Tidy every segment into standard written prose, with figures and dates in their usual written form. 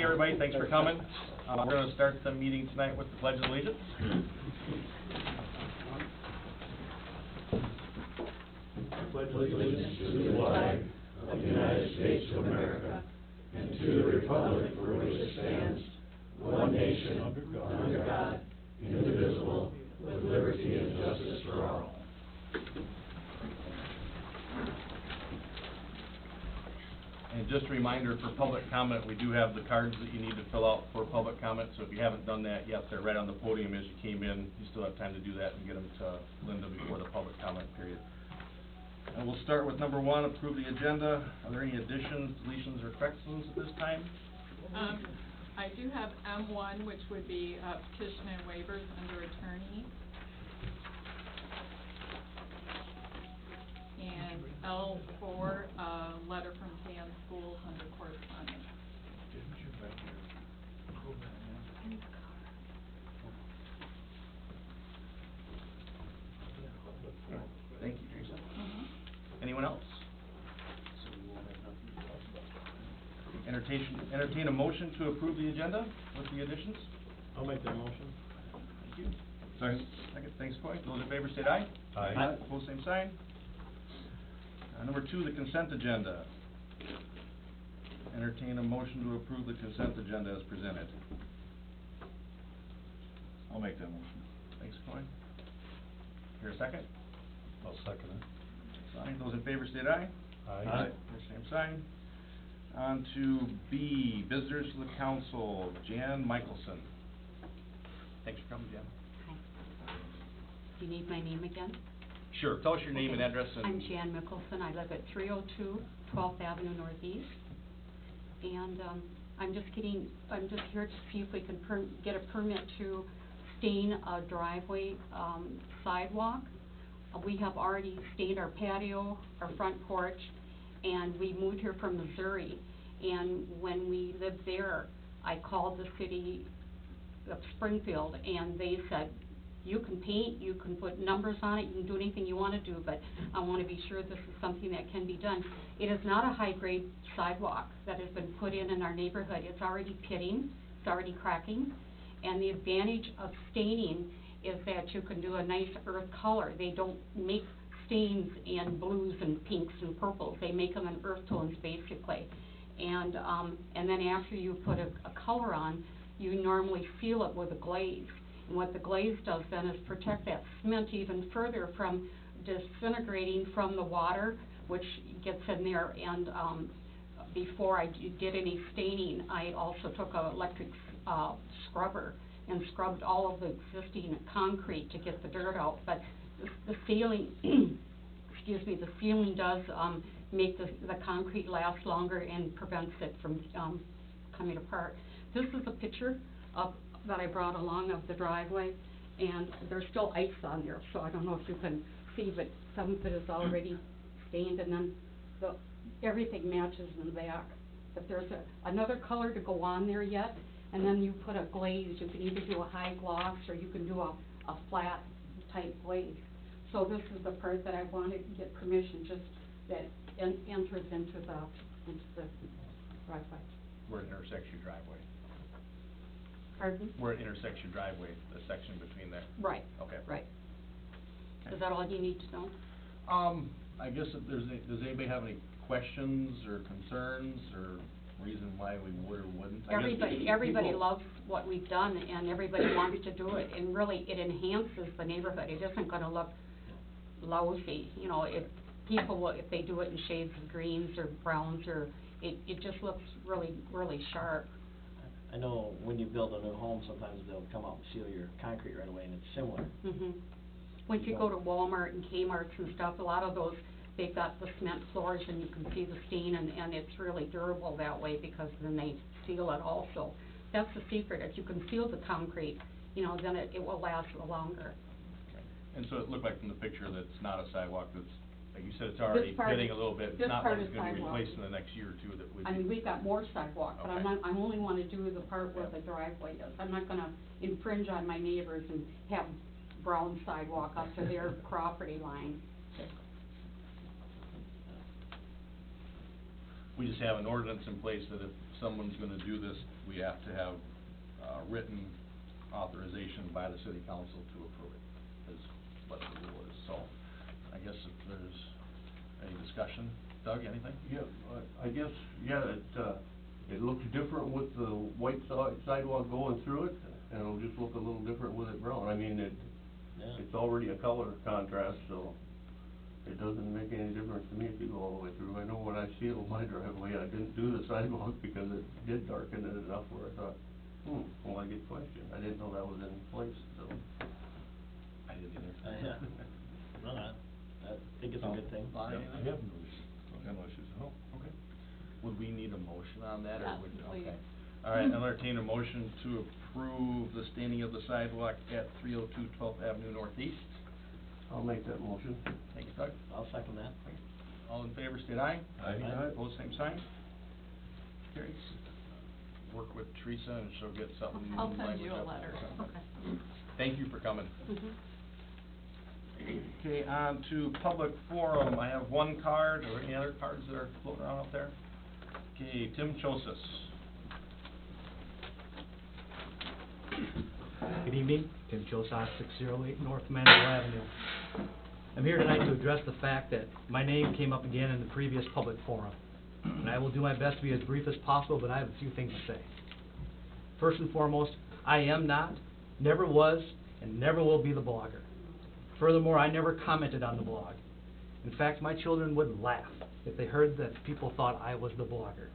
morning, everybody. Thanks for coming. We're going to start the meeting tonight with the Pledge of Allegiance. I pledge allegiance to the flag of the United States of America and to the republic for which it stands, one nation, under God, indivisible, with liberty and justice for all. And just a reminder for public comment, we do have the cards that you need to fill out for public comment, so if you haven't done that yet, they're right on the podium as you came in. You still have time to do that and get them to Linda before the public comment period. And we'll start with number 1, approve the agenda. Are there any additions, deletions, or corrections at this time? I do have M1, which would be petition and waivers under attorney. And L4, letter from TAN schools under correspondence. Thank you, Teresa. Anyone else? Entertain a motion to approve the agenda with the additions. I'll make that motion. Thank you. Second. Thanks, Coy. Those in favor state aye. Aye. Opposed, same sign. Number 2, the consent agenda. Entertain a motion to approve the consent agenda as presented. I'll make that motion. Thanks, Coy. Here a second. I'll second it. Sign. Those in favor state aye. Aye. Opposed, same sign. On to B, visitors to the council, Jan Michelson. Thanks for coming, Jan. Hi. Do you need my name again? Sure, tell us your name and address. And I'm Jan Mickelson. I live at 302 12th Avenue Northeast. And I'm just here to see if we can get a permit to stain a driveway sidewalk. We have already stained our patio, our front porch, and we moved here from Missouri. And when we lived there, I called the city of Springfield, and they said, you can paint, you can put numbers on it, you can do anything you want to do, but I want to be sure this is something that can be done. It is not a high-grade sidewalk that has been put in our neighborhood. It's already pitting, it's already cracking, and the advantage of staining is that you can do a nice earth color. They don't make stains in blues and pinks and purples. They make them in earth tones, basically. And then after you put a color on, you normally seal it with a glaze. And what the glaze does then is protect that cement even further from disintegrating from the water, which gets in there. And before I did any staining, I also took an electric scrubber and scrubbed all of the existing concrete to get the dirt out. But the sealing, excuse me, the sealing does make the concrete last longer and prevents it from coming apart. This is a picture that I brought along of the driveway, and there's still ice on there, so I don't know if you can see, but some of it is already stained, and then everything matches in the back. But there's another color to go on there yet, and then you put a glaze. You can either do a high gloss or you can do a flat type glaze. So this is the part that I wanted to get permission, just that enters into the driveway. where it intersects your driveway. Pardon? Where it intersects your driveway, the section between there. Right. Okay. Right. Okay. Is that all you need to know? I guess if does anybody have any questions or concerns or reason why we would or wouldn't? Everybody loves what we've done, and everybody wants to do it, and really it enhances the neighborhood. It isn't gonna look lousy, you know, if they do it in shades of greens or browns, or it just looks really, really sharp. I know when you build a new home, sometimes they'll come out and seal your concrete right away, and it's similar. Once you go to Walmart and Kmart's and stuff, a lot of those, they've got the cement floors and you can see the stain, and it's really durable that way because then they seal it also. That's the secret. If you can seal the concrete, you know, then it will last longer. Okay. And so it looked like from the picture that it's not a sidewalk that's, like you said, it's already pitting a little bit. It's not like it's going to be replaced in the next year or two that would be. I mean, we've got more sidewalk, but Okay. I only want to do the part where the driveway is. I'm not going to infringe on my neighbors and have brown sidewalk up to their property line. We just have an ordinance in place that if someone's gonna do this, we have to have, written authorization by the city council to approve it, is what the rule is. So, I guess if there's any discussion, Doug, anything? Yeah, I guess, yeah, it looks different with the white sidewalk going through it, and it'll just look a little different with it brown. I mean, Yeah. it's already a color contrast, so it doesn't make any difference to me if you go all the way through. I know when I sealed my driveway, I didn't do the sidewalk because it did darken it enough where I thought, well, I get questioned. I didn't know that was in place, so. I didn't either. Yeah. No, I think it's a good thing. Lonnie, I anything? have no issues. I have no issues at all. Okay. Would we need a motion on that, or Yes, would, please. okay. All right, I'll entertain a motion to approve the staining of the sidewalk at 302 12th Avenue Northeast. I'll make that motion. Thanks, Doug. I'll second that. All in favor, state aye. Aye. Opposed, same sign. Carries. Work with Teresa and she'll get something. I'll send language you a up. letter. Okay. Thank you for coming. Mhm. Okay, on to public forum. I have one card, or any other cards that are floating around up there? Okay, Tim Chosis. Good evening, Tim Chosos, 608 North Mandeville Avenue. I'm here tonight to address the fact that my name came up again in the previous public forum. And I will do my best to be as brief as possible, but I have a few things to say. First and foremost, I am not, never was, and never will be the blogger. Furthermore, I never commented on the blog. In fact, my children would laugh if they heard that people thought I was the blogger.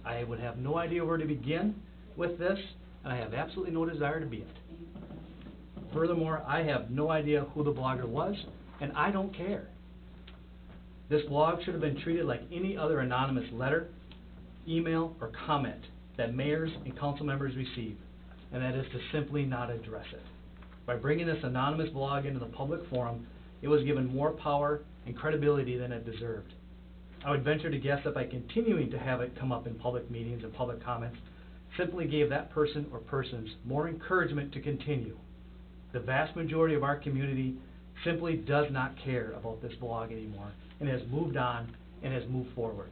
I would have no idea where to begin with this, and I have absolutely no desire to be it. Furthermore, I have no idea who the blogger was, and I don't care. This blog should have been treated like any other anonymous letter, email, or comment that mayors and council members receive, and that is to simply not address it. By bringing this anonymous blog into the public forum, it was given more power and credibility than it deserved. I would venture to guess that by continuing to have it come up in public meetings and public comments, simply gave that person or persons more encouragement to continue. The vast majority of our community simply does not care about this blog anymore and has moved on and has moved forward.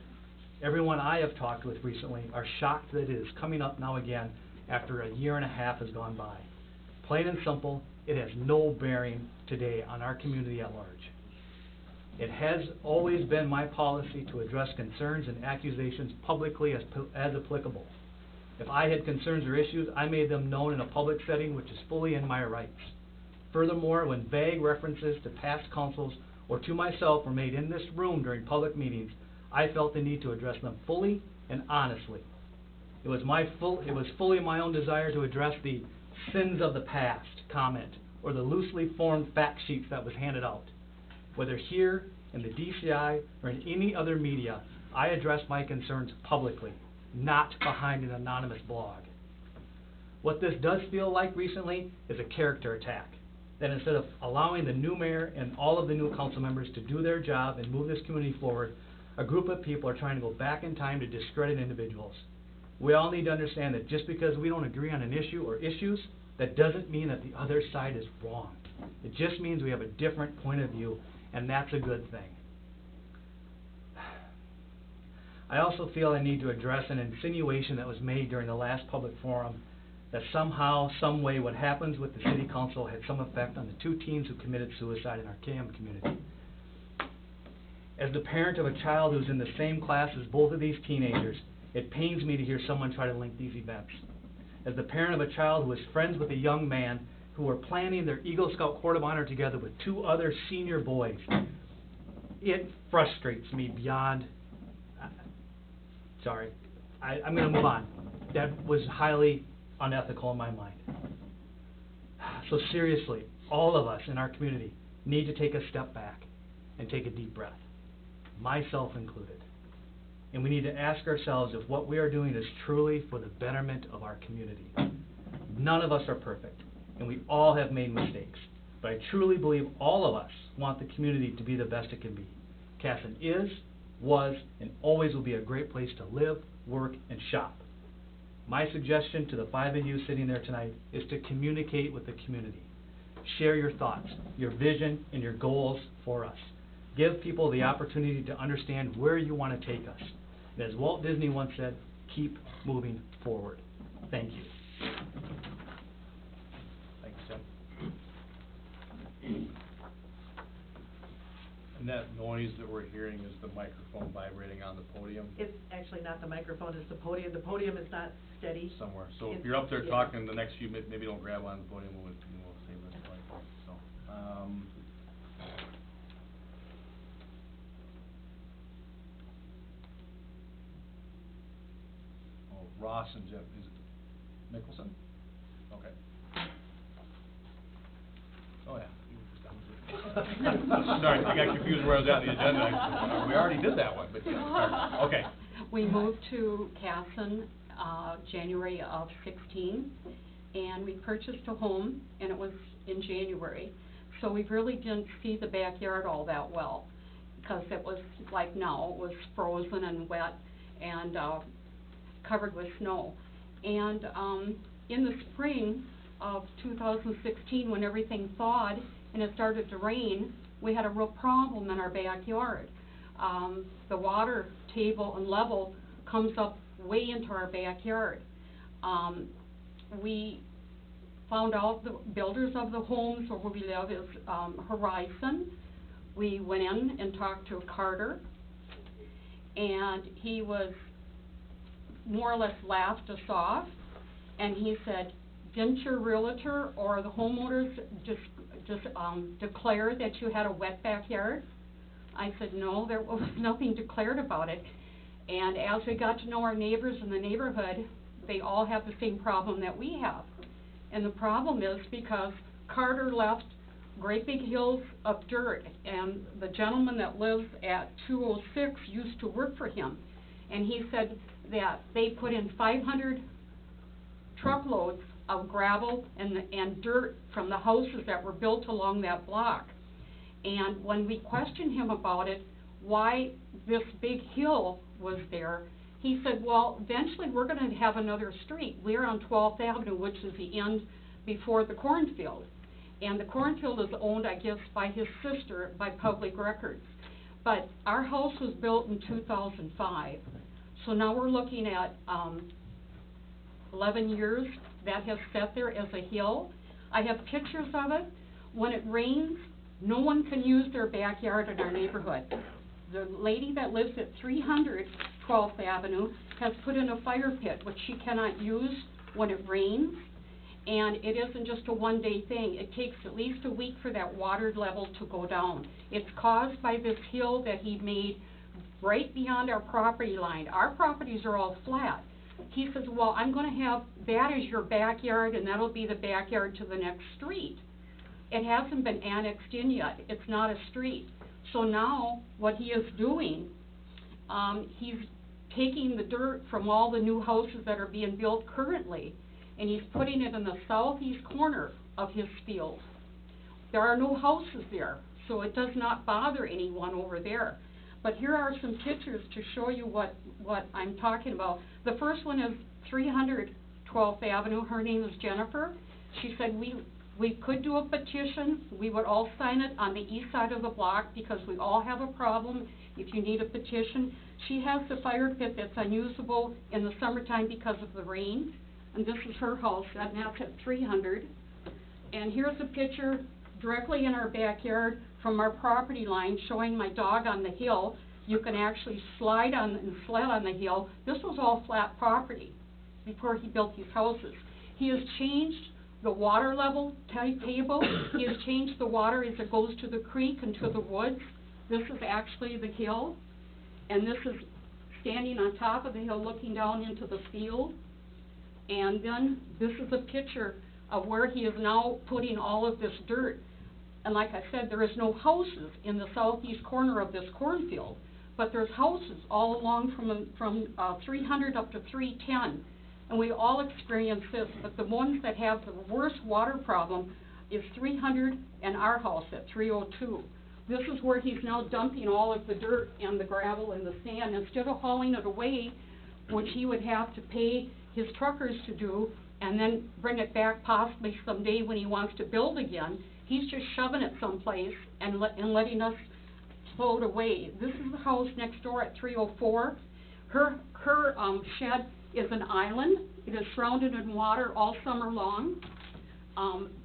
Everyone I have talked with recently are shocked that it is coming up now again after a year and a half has gone by. Plain and simple, it has no bearing today on our community at large. It has always been my policy to address concerns and accusations publicly as applicable. If I had concerns or issues, I made them known in a public setting, which is fully in my rights. Furthermore, when vague references to past councils or to myself were made in this room during public meetings, I felt the need to address them fully and honestly. It was fully my own desire to address the sins of the past comment or the loosely formed fact sheets that was handed out. Whether here, in the DCI, or in any other media, I address my concerns publicly, not behind an anonymous blog. What this does feel like recently is a character attack. That instead of allowing the new mayor and all of the new council members to do their job and move this community forward, a group of people are trying to go back in time to discredit individuals. We all need to understand that just because we don't agree on an issue or issues, that doesn't mean that the other side is wrong. It just means we have a different point of view, and that's a good thing. I also feel I need to address an insinuation that was made during the last public forum that somehow, some way, what happens with the city council had some effect on the two teens who committed suicide in our KM community. As the parent of a child who's in the same class as both of these teenagers, it pains me to hear someone try to link these events. As the parent of a child who is friends with a young man who were planning their Eagle Scout Court of Honor together with two other senior boys, it frustrates me beyond... I'm going to move on. That was highly unethical in my mind. So seriously, all of us in our community need to take a step back and take a deep breath, myself included. And we need to ask ourselves if what we are doing is truly for the betterment of our community. None of us are perfect, and we all have made mistakes. But I truly believe all of us want the community to be the best it can be. Casson is, was, and always will be a great place to live, work, and shop. My suggestion to the five of you sitting there tonight is to communicate with the community. Share your thoughts, your vision, and your goals for us. Give people the opportunity to understand where you want to take us. And as Walt Disney once said, keep moving forward. Thank you. Thanks, Tim. And that noise that we're hearing is the microphone vibrating on the podium It's actually not the microphone, it's the podium. The podium is not steady. somewhere. So if It's- you're up there yeah. talking, the next few, maybe don't grab on the podium, we'll save it like that, so. Oh, Ross and Jeff, is it Mickelson? Okay. Oh, yeah. Sorry, I got confused where I was at on the agenda. We already did that one, but yeah, okay. We moved to Casson, January of 16, and we purchased a home, and it was in January. So we really didn't see the backyard all that well, because it was like now, it was frozen and wet and, covered with snow. And, in the spring of 2016, when everything thawed and it started to rain, we had a real problem in our backyard. The water table and level comes up way into our backyard. We found out the builders of the homes where we live is Horizon. We went in and talked to Carter, and he was more or less laughed us off, and he said, "Didn't your realtor or the homeowners just declare that you had a wet backyard?" I said, "No, there was nothing declared about it." And as we got to know our neighbors in the neighborhood, they all have the same problem that we have. And the problem is because Carter left great big hills of dirt, and the gentleman that lives at 206 used to work for him. And he said that they put in 500 truckloads of gravel and dirt from the houses that were built along that block. And when we questioned him about it, why this big hill was there, he said, well, eventually we're going to have another street. We're on 12th Avenue, which is the end before the cornfield. And the cornfield is owned, I guess, by his sister, by public records. But our house was built in 2005. So now we're looking at 11 years that has sat there as a hill. I have pictures of it. When it rains, no one can use their backyard in our neighborhood. The lady that lives at 300 12th Avenue has put in a fire pit, which she cannot use when it rains. And it isn't just a one-day thing. It takes at least a week for that water level to go down. It's caused by this hill that he made right beyond our property line. Our properties are all flat. He says, well, I'm going to have that as your backyard, and that'll be the backyard to the next street. It hasn't been annexed in yet. It's not a street. So now what he is doing, he's taking the dirt from all the new houses that are being built currently, and he's putting it in the southeast corner of his field. There are no houses there, so it does not bother anyone over there. But here are some pictures to show you what I'm talking about. The first one is 300 12th Avenue. Her name is Jennifer. She said we could do a petition. We would all sign it on the east side of the block because we all have a problem if you need a petition. She has the fire pit that's unusable in the summertime because of the rain. And this is her house, and that's at 300. And here's a picture directly in our backyard from our property line showing my dog on the hill. You can actually slide on and sled on the hill. This was all flat property before he built these houses. He has changed the water level table. He has changed the water as it goes to the creek and to the woods. This is actually the hill, and this is standing on top of the hill looking down into the field. And then this is a picture of where he is now putting all of this dirt. And like I said, there is no houses in the southeast corner of this cornfield, but there's houses all along from 300 up to 310. And we all experience this, but the ones that have the worst water problem is 300 and our house at 302. This is where he's now dumping all of the dirt and the gravel and the sand. Instead of hauling it away, which he would have to pay his truckers to do, and then bring it back possibly someday when he wants to build again, he's just shoving it someplace and letting us float away. This is the house next door at 304. Her shed is an island. It is surrounded in water all summer long.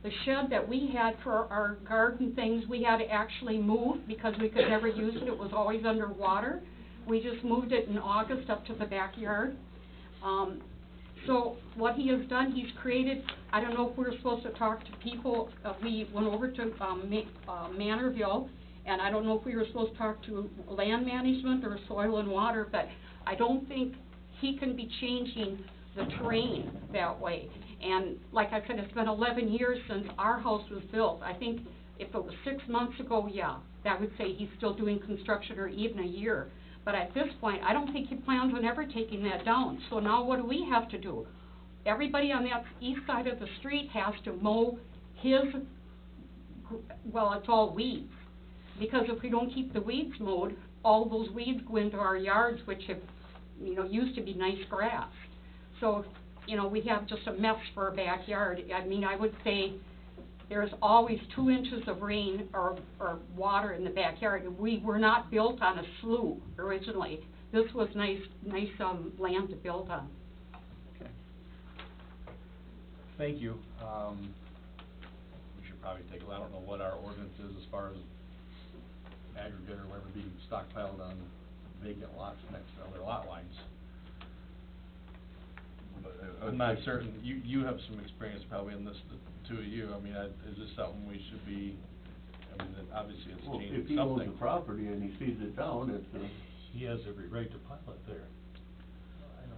The shed that we had for our garden things, we had to actually move because we could never use it. It was always underwater. We just moved it in August up to the backyard. So what he has done, he's created, I don't know if we're supposed to talk to people, we went over to Manorville, and I don't know if we were supposed to talk to land management or soil and water, but I don't think he can be changing the terrain that way. And like I said, it's been 11 years since our house was built. I think if it was 6 months ago, yeah, that would say he's still doing construction, or even a year. But at this point, I don't think he plans on ever taking that down. So now what do we have to do? Everybody on that east side of the street has to mow his, well, it's all weeds. Because if we don't keep the weeds mowed, all those weeds go into our yards, which have, you know, used to be nice grass. So, you know, we have just a mess for our backyard. I mean, I would say there's always 2 inches of rain or water in the backyard. We were not built on a slough originally. This was nice land to build on. Okay. Thank you. We should probably take I don't know what our ordinance is as far as aggregate or whatever being stockpiled on vacant lots next to other lot lines. I'm not certain, you have some experience probably in this, the two of you, I mean, is this something we should be, I mean, obviously it's Well, changing if he owns something. the property and he feeds it down, it's He has every right to pile it there.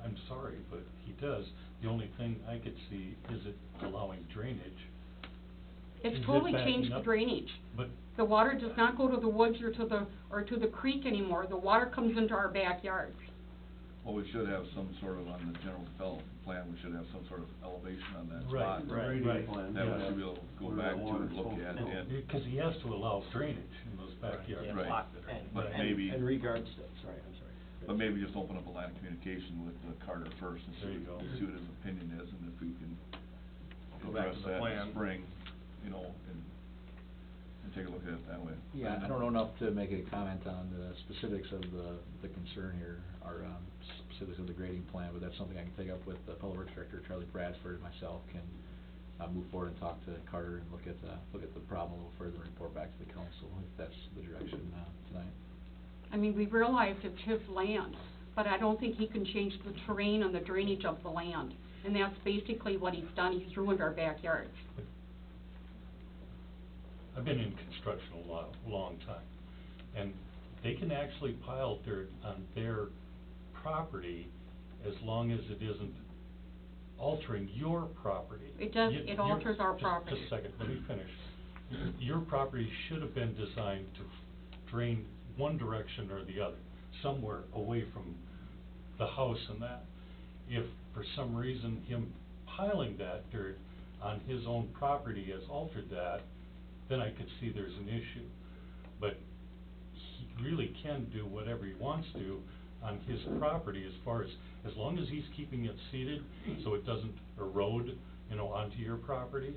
I'm sorry, but he does. The only thing I could see is it allowing drainage. It's Is it totally backing changed the up? drainage. But The water does not go to the woods or to the creek anymore. The water comes into our backyards. Well, we should have some sort of, on the general development plan, we should have some sort of elevation on that Right, spot. the right, grading right. plan. That we yeah. should be able to go Where back that to water's and look at, supposed to and, because he has to allow drainage in those backyards. Yeah, Right. block it. But And- maybe- And regards to, sorry, I'm sorry. but maybe just open up a line of communication with Carter first and There you go. see what his opinion is, and if we can Go back address to the that in plan. the spring, you know, and take a look at it that way. Yeah, I don't know enough to make a comment on the specifics of the concern here, or, specifics of the grading plan, but that's something I can take up with the Public Works Director, Charlie Bradford, and myself can, move forward and talk to Carter and look at the problem a little further and report back to the council, if that's the direction, tonight. I mean, we realize it's his land, but I don't think he can change the terrain and the drainage of the land. And that's basically what he's done. He's ruined our backyards. I've been in construction a long time, and they can actually pile dirt on their property as long as it isn't altering your property. It does, You- it your- alters our just- property. Just a second, let me finish. Your property should have been designed to drain one direction or the other, somewhere away from the house and that. If for some reason him piling that dirt on his own property has altered that, then I could see there's an issue. But he really can do whatever he wants to on his property as long as he's keeping it seeded, so it doesn't erode, you know, onto your property.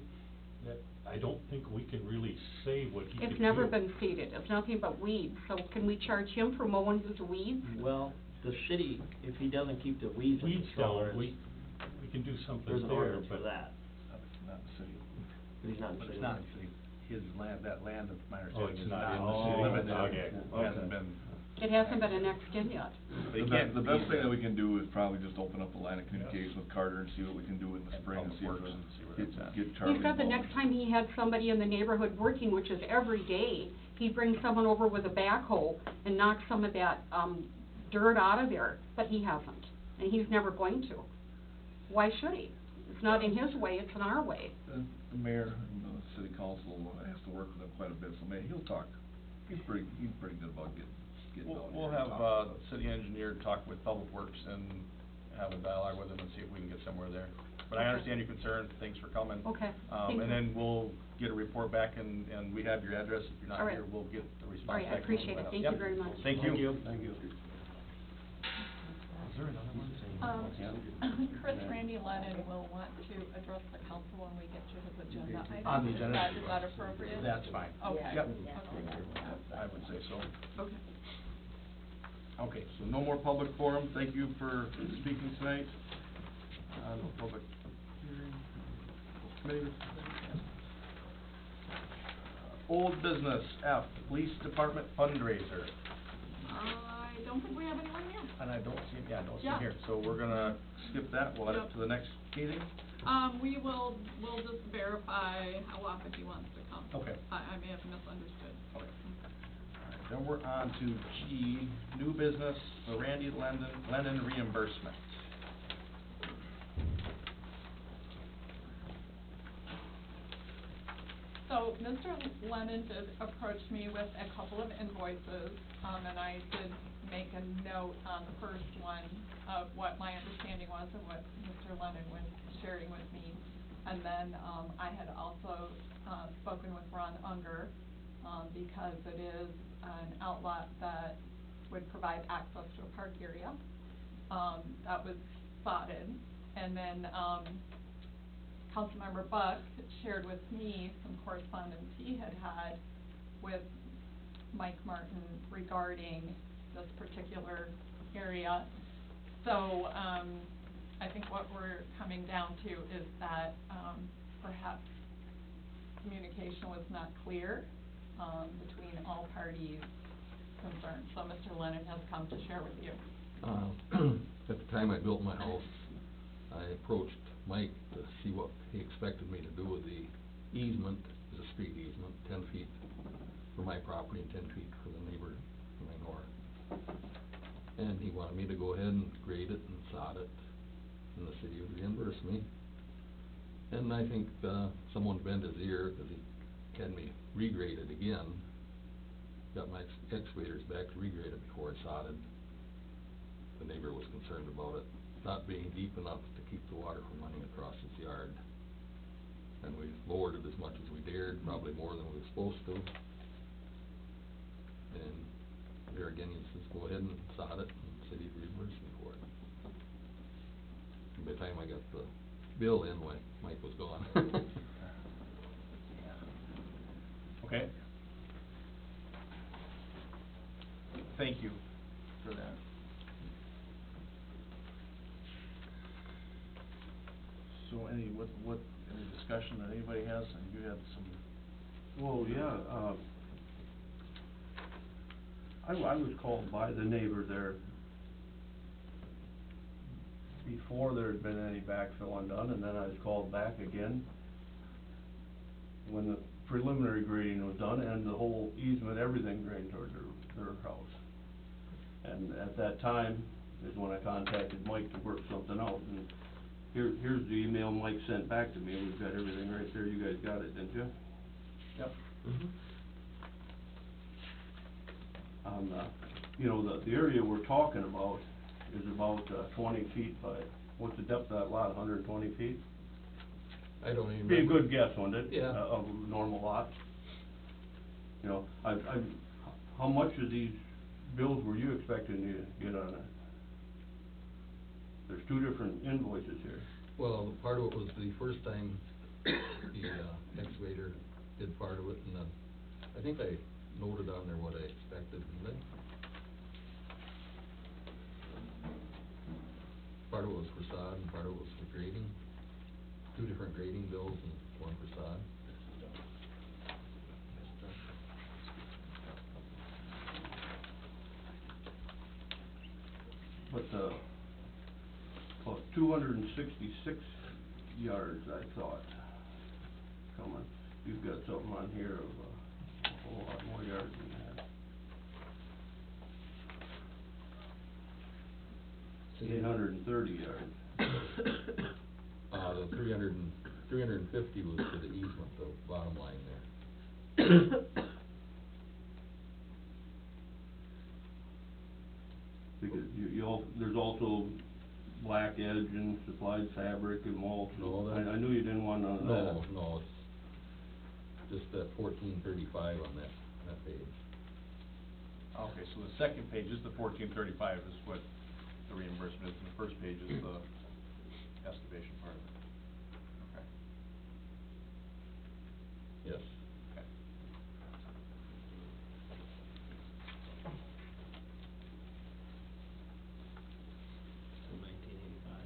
That, I don't think we can really say what he could do. It's never been seeded. It's nothing but weeds. So can we charge him for mowing his weeds? Well, the city, if he doesn't keep the weeds in Weeds control, down, there's, we can do something there's an there, ordinance for but that, Not the city. but he's not in the But city. it's not in the city. His land, that land of my Oh, understanding it's is not not in in the the city. city limits. Okay. It hasn't been. It hasn't been annexed in yet. But The he best, can't- the best thing that we can do is probably just open up a line of communication with Carter and see what we can do in the And spring and Public see if Works we and see where get, that's at. get Charlie He said the involved. next time he had somebody in the neighborhood working, which is every day, he'd bring someone over with a backhoe and knock some of that, dirt out of there, but he hasn't, and he's never going to. Why should he? It's not in his way, it's in our way. The mayor and the city council has to work with him quite a bit, so maybe he'll talk. He's pretty good about getting down here. We'll and have, talking. city engineer talk with Public Works and have a dialogue with him and see if we can get somewhere there. But I understand your concern, thanks for coming. Okay, thank you. And then we'll get a report back and we have your address, if you're All not right. here, we'll get the All response right, back. I appreciate it. Thank you Yep. very much. Thank you. Thank you. is there another one? Chris Randy Lennon will want to address the council when we get to his agenda item. On the agenda. Is that appropriate? That's fine. Okay. Yep. Okay. I would say so. Okay. Okay, so no more public forum, thank you for speaking tonight. No public hearing, committee. Old business, F, police department fundraiser. I don't think we have anyone here. And I don't see him, yeah, I don't see Yeah. him here, so we're gonna skip that, we'll add it Yep. to the next meeting. We'll just verify how often he wants to come. Okay. I may have misunderstood. Okay. Alright, then we're on to G, new business, the Randy Lennon reimbursement. So Mr. Lennon did approach me with a couple of invoices, and I did make a note on the first one of what my understanding was and what Mr. Lennon was sharing with me. And then, I had also, spoken with Ron Unger, because it is an outlet that would provide access to a park area. That was spotted. And then, Councilmember Buck shared with me some correspondence he had with Mike Martin regarding this particular area. So, I think what we're coming down to is that, perhaps communication was not clear, between all parties concerned. So Mr. Lennon has come to share with you. At the time I built my house, I approached Mike to see what he expected me to do with the easement, it's a street easement, 10 feet for my property and 10 feet for the neighbor to my north. And he wanted me to go ahead and grade it and sod it, and the city would reimburse me. And I think, someone bent his ear, cause he had me regrade it again. Got my excavators back to regrade it before I sodded. The neighbor was concerned about it not being deep enough to keep the water from running across his yard. And we lowered it as much as we dared, probably more than we were supposed to. And there again, he says, go ahead and sod it, and the city reimbursed me for it. And by the time I got the bill in, Mike was gone. Okay. Thank you for that. So any discussion that anybody has, and you had some. Well, yeah, I was called by the neighbor there before there had been any backfill undone, and then I was called back again when the preliminary grading was done, and the whole easement, everything drained toward their house. And at that time is when I contacted Mike to work something out, and here's the email Mike sent back to me. We've got everything right there. You guys got it, didn't you? Yep. You know, the area we're talking about is about 20 feet by, what's the depth of that lot, 120 feet? I don't even Be a remember. good guess, wouldn't it? Yeah. Of a normal lot. You know, how much of these bills were you expecting to get on it? There's two different invoices here. Well, part of it was the first time the excavator did part of it, and then I think I noted on there what I expected, didn't I? Part of it was for sod and part of it was for grading. Two different grading bills and one for sod. But, about 266 yards, I thought, coming. You've got something on here of a whole lot more yards than that. 830 yards. The 350 was for the easement, the bottom line there. Because there's also black edge and supplied fabric and mulch. No, that- I knew you didn't want none of that. No, it's just that 1435 on that page. Okay, so the second page is the 1435 is what the reimbursement is, and the first page is the excavation part of it. Okay. Yes. Okay. In 1985.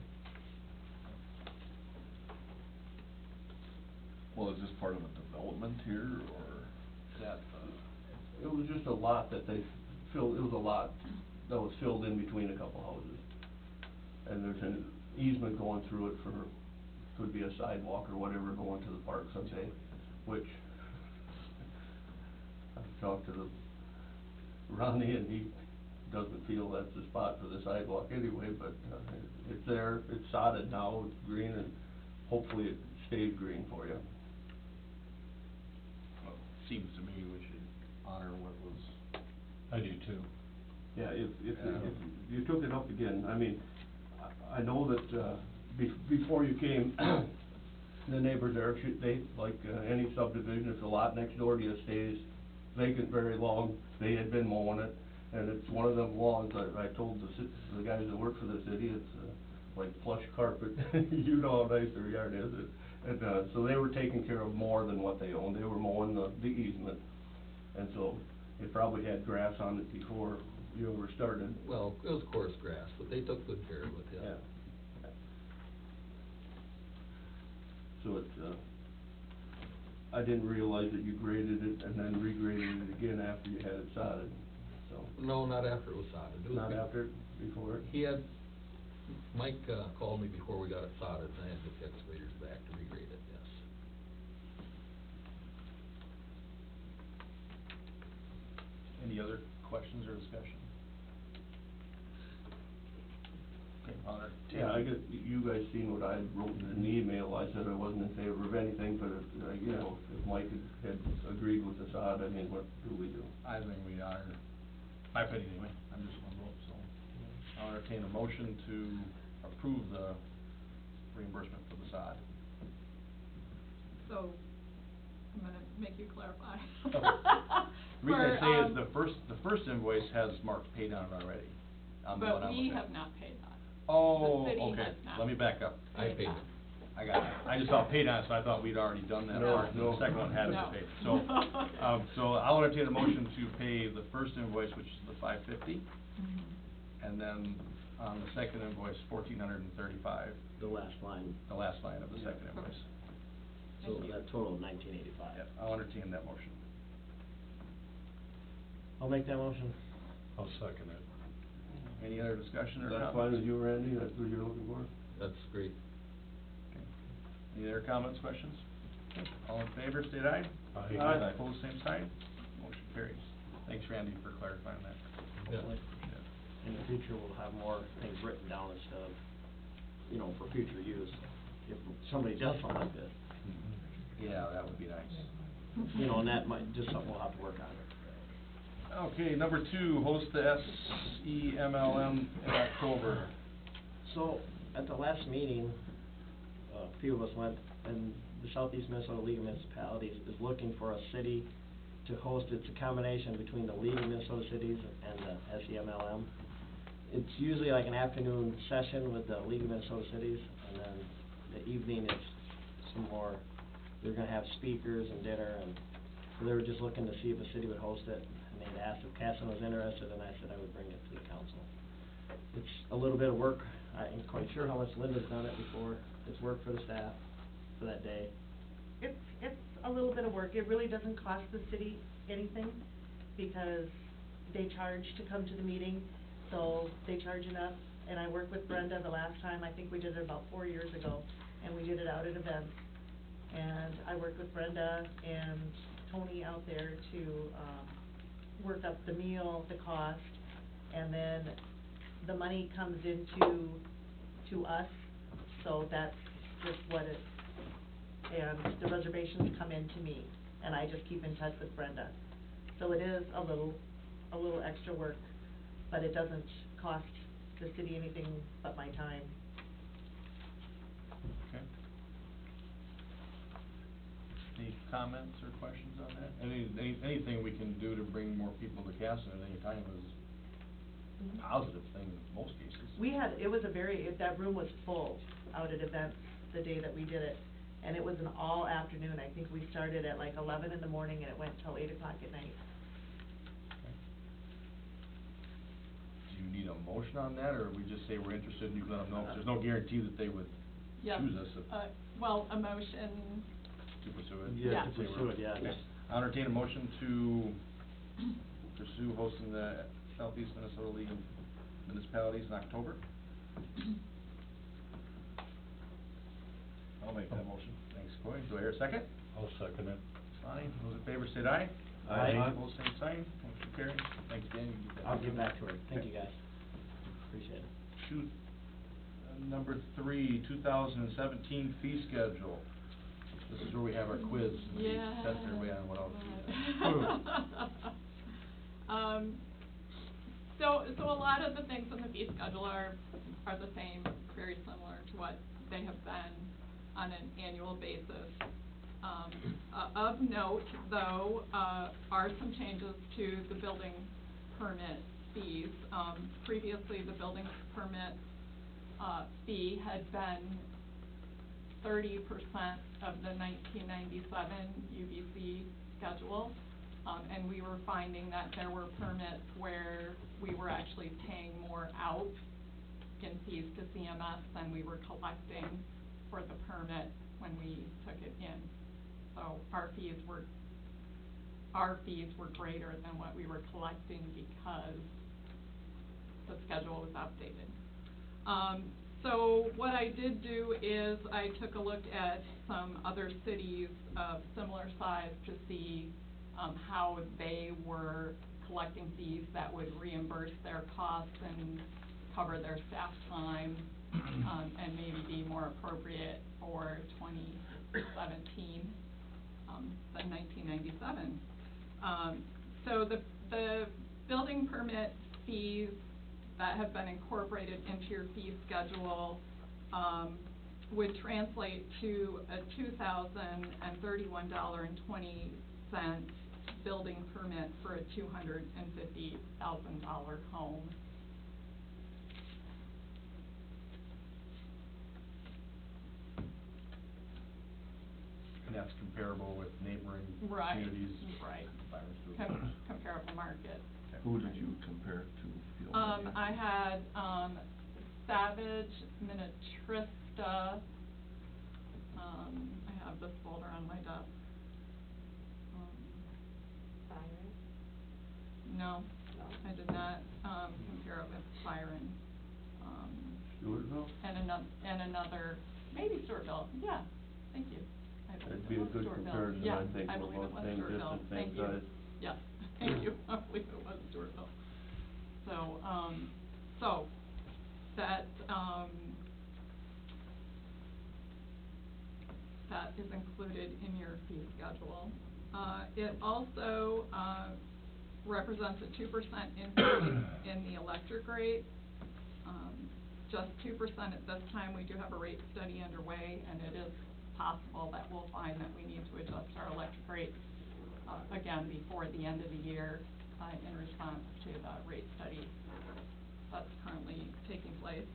Well, is this part of a development here, or that, It was just a lot that they filled, it was a lot that was filled in between a couple houses. And there's an easement going through it for, could be a sidewalk or whatever going to the park someday, which I've talked to the Ronnie, and he doesn't feel that's the spot for the sidewalk anyway, but, it's there, it's sodded now, it's green, and hopefully it stays green for you. Well, seems to me we should honor what was. I do too. Yeah, if you took it up again, I mean, I know that, before you came, the neighbors there, they, like, any subdivision, if the lot next door to you stays vacant very long, they had been mowing it, and it's one of them lawns, I told the guys that work for the city, it's, like plush carpet, you know how nice their yard is, and, so they were taking care of more than what they owned, they were mowing the easement, and so it probably had grass on it before you ever started. Well, it was coarse grass, but they took good care of it, yeah. Yeah. So it, I didn't realize that you graded it and then regraded it again after you had it sodded, so. No, not after it was sodded. It was Not after, before it? He had, Mike, called me before we got it sodded, and I had the excavators back to regrade it, yes. Any other questions or discussion? Okay, honor. Yeah, I guess you guys seen what I wrote in an email, I said I wasn't in favor of anything, but if, you know, if Mike had agreed with the sod, I mean, what do we do? I think we honor, my opinion anyway, I'm just one vote, so. I'll entertain a motion to approve the reimbursement for the sod. So, I'm gonna make you clarify. The reason I say For, is the first invoice has Mark paid on it already, on the one But I'm we looking at. have not paid that. Oh, The city okay, has not let me back up. I paid it. I got it. I just saw paid on it, so I thought we'd already done that No. part, and the second one hadn't No. been paid. So, so I'll entertain a motion to pay the first invoice, which is the $550, and then on the second invoice, $1,435, The last line, the last line of the second invoice. so Thank you. that total of 1985. Yep, I'll entertain that motion. I'll make that motion. I'll second it. Any other discussion or Is that comments? fine with you, Randy, that's what you're looking for? That's great. Okay. Any other comments, questions? All in favor, state aye. Aye. Aye. Opposed, same sign. Motion carries. Thanks, Randy, for clarifying that. Yeah. Hopefully, in the future, we'll have more things written down instead of, you know, for future use. If somebody does something like this, Yeah, that would be nice. you know, and that might, just something we'll have to work on. Okay, number 2, host the SEMLM in October. So, at the last meeting, a few of us went, and the Southeast Minnesota League of Municipalities is looking for a city to host. It's a combination between the League of Minnesota Cities and the SEMLM. It's usually like an afternoon session with the League of Minnesota Cities, and then the evening it's some more, they're gonna have speakers and dinner, and so they were just looking to see if a city would host it, and they'd asked if Casson was interested, and I said I would bring it to the council. It's a little bit of work, I ain't quite sure how much Linda's done it before, it's work for the staff for that day. It's a little bit of work. It really doesn't cost the city anything, because they charge to come to the meeting, so they charge enough. And I worked with Brenda the last time, I think we did it about 4 years ago, and we did it out at events. And I worked with Brenda and Tony out there to, work up the meal, the cost, and then the money comes into, to us, so that's just what it, and the reservations come in to me, and I just keep in touch with Brenda. So it is a little extra work, but it doesn't cost the city anything but my time. Okay. Any comments or questions on that? Anything we can do to bring more people to Casson at any time is a positive thing in most cases. We had, it was a very, that room was full out at events the day that we did it, and it was an all afternoon. I think we started at like 11 in the morning and it went till 8 o'clock at night. Do you need a motion on that, or we just say we're interested and you let them know? 'Cause there's no guarantee that they would Yes, choose us if. well, a motion to pursue it. Yeah, to Say pursue we're- it, yeah. Okay. I'll entertain a motion to pursue hosting the Southeast Minnesota League of Municipalities in October. I'll make that motion. Thanks, Coy. Do I hear a second? I'll second it. Fine. Those in favor say aye. Aye. Opposed, same sign. Motion carried. Thanks, Dan. You can get that. I'll get back to her. Thank you, guys. Appreciate it. Shoot, number 3, 2017 fee schedule. This is where we have our quiz. and we Yeah. Test everybody on what all the fees are. So a lot of the things in the fee schedule are the same, very similar to what they have been on an annual basis. Of note, though, are some changes to the building permit fees. Previously, the building permit, fee had been 30% of the 1997 UBC schedule. And we were finding that there were permits where we were actually paying more out in fees to CMS than we were collecting for the permit when we took it in. So our fees were greater than what we were collecting because the schedule was outdated. So what I did do is I took a look at some other cities of similar size to see how they were collecting fees that would reimburse their costs and cover their staff time, and maybe be more appropriate for 2017 than 1997. So the building permit fees that have been incorporated into your fee schedule would translate to a $2,031.20 building permit for a $250,000 home. And that's comparable with neighboring Right, communities. right. Byron Stewart. Comparable market. Who did you compare it to? if you don't mind? I had, Savage, Minnetrista, I have this folder on my desk. No, I did not, compare it with Byron. Stewartville? And another, maybe Stewartville, yeah, thank you. I believe That'd it be a was good Stewartville. comparison, Yeah, I think, I we're believe it both was same Stewartville. distance, same Thank you. size. Yes, thank you, I believe it was Stewartville. So, that is included in your fee schedule. It also, represents a 2% increase in the electric rate. Just 2% at this time. We do have a rate study underway, and it is possible that we'll find that we need to adjust our electric rates, again, before the end of the year, in response to the rate study that's currently taking place.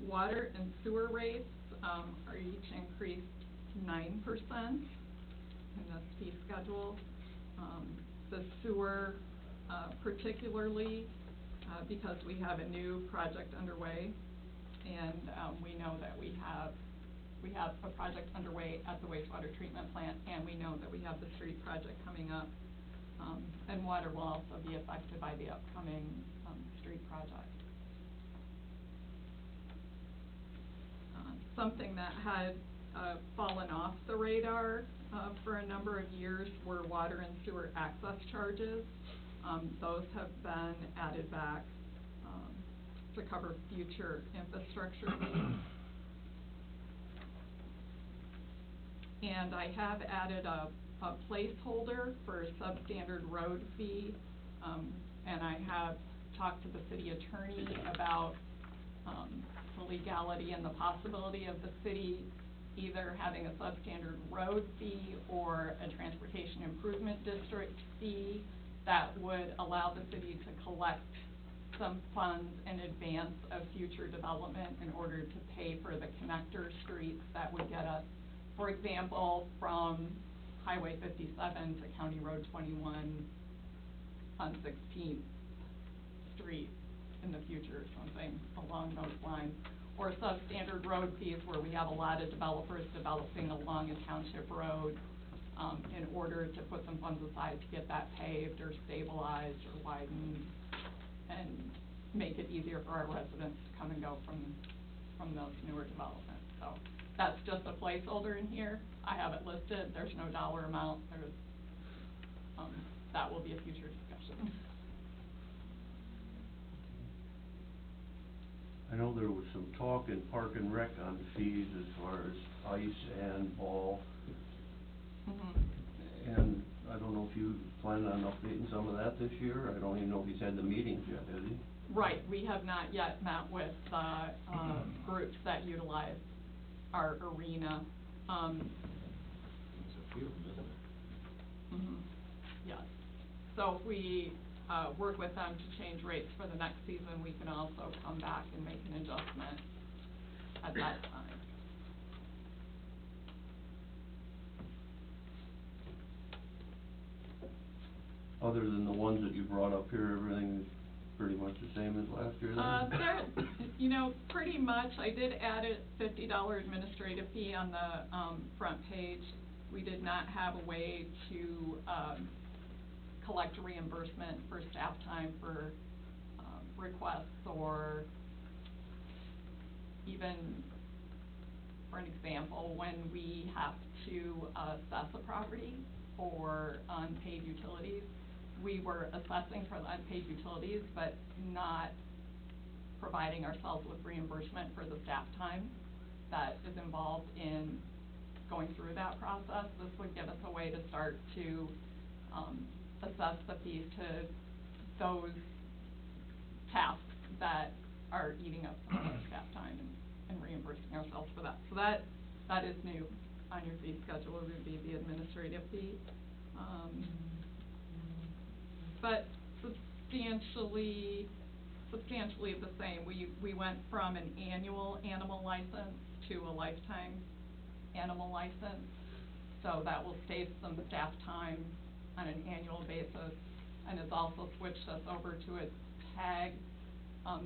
Water and sewer rates, are each increased 9% in this fee schedule. The sewer, particularly, because we have a new project underway, and, we know that we have a project underway at the wastewater treatment plant, and we know that we have the street project coming up, and water will also be affected by the upcoming, street project. Something that had, fallen off the radar, for a number of years were water and sewer access charges. Those have been added back, to cover future infrastructure needs. And I have added a placeholder for a substandard road fee, and I have talked to the city attorney about, the legality and the possibility of the city either having a substandard road fee or a transportation improvement district fee that would allow the city to collect some funds in advance of future development in order to pay for the connector streets that would get us, for example, from Highway 57 to County Road 21 on 16th Street in the future, something along those lines. or substandard road fees where we have a lot of developers developing along a township road, in order to put some funds aside to get that paved or stabilized or widened and make it easier for our residents to come and go from those newer developments. So that's just a placeholder in here. I have it listed, there's no dollar amount, that will be a future discussion. I know there was some talk in Park and Rec on fees as far as ice and ball. And I don't know if you plan on updating some of that this year. I don't even know if he's had the meetings yet, has he? Right, we have not yet met with the, groups that utilize our arena. It's a few, isn't it? Yes. So if we, work with them to change rates for the next season, we can also come back and make an adjustment at that time. Other than the ones that you brought up here, everything is pretty much the same as last year then? You know, pretty much, I did add a $50 administrative fee on the, front page. We did not have a way to, collect reimbursement for staff time for, requests, or even, for an example, when we have to assess a property for unpaid utilities, we were assessing for the unpaid utilities, but not providing ourselves with reimbursement for the staff time that is involved in going through that process. This would give us a way to start to assess the fees to those tasks that are eating up some of our staff time, and reimbursing ourselves for that. So that is new on your fee schedule, would be the administrative fee. But substantially the same. We went from an annual animal license to a lifetime animal license, so that will save some staff time on an annual basis, and has also switched us over to a tag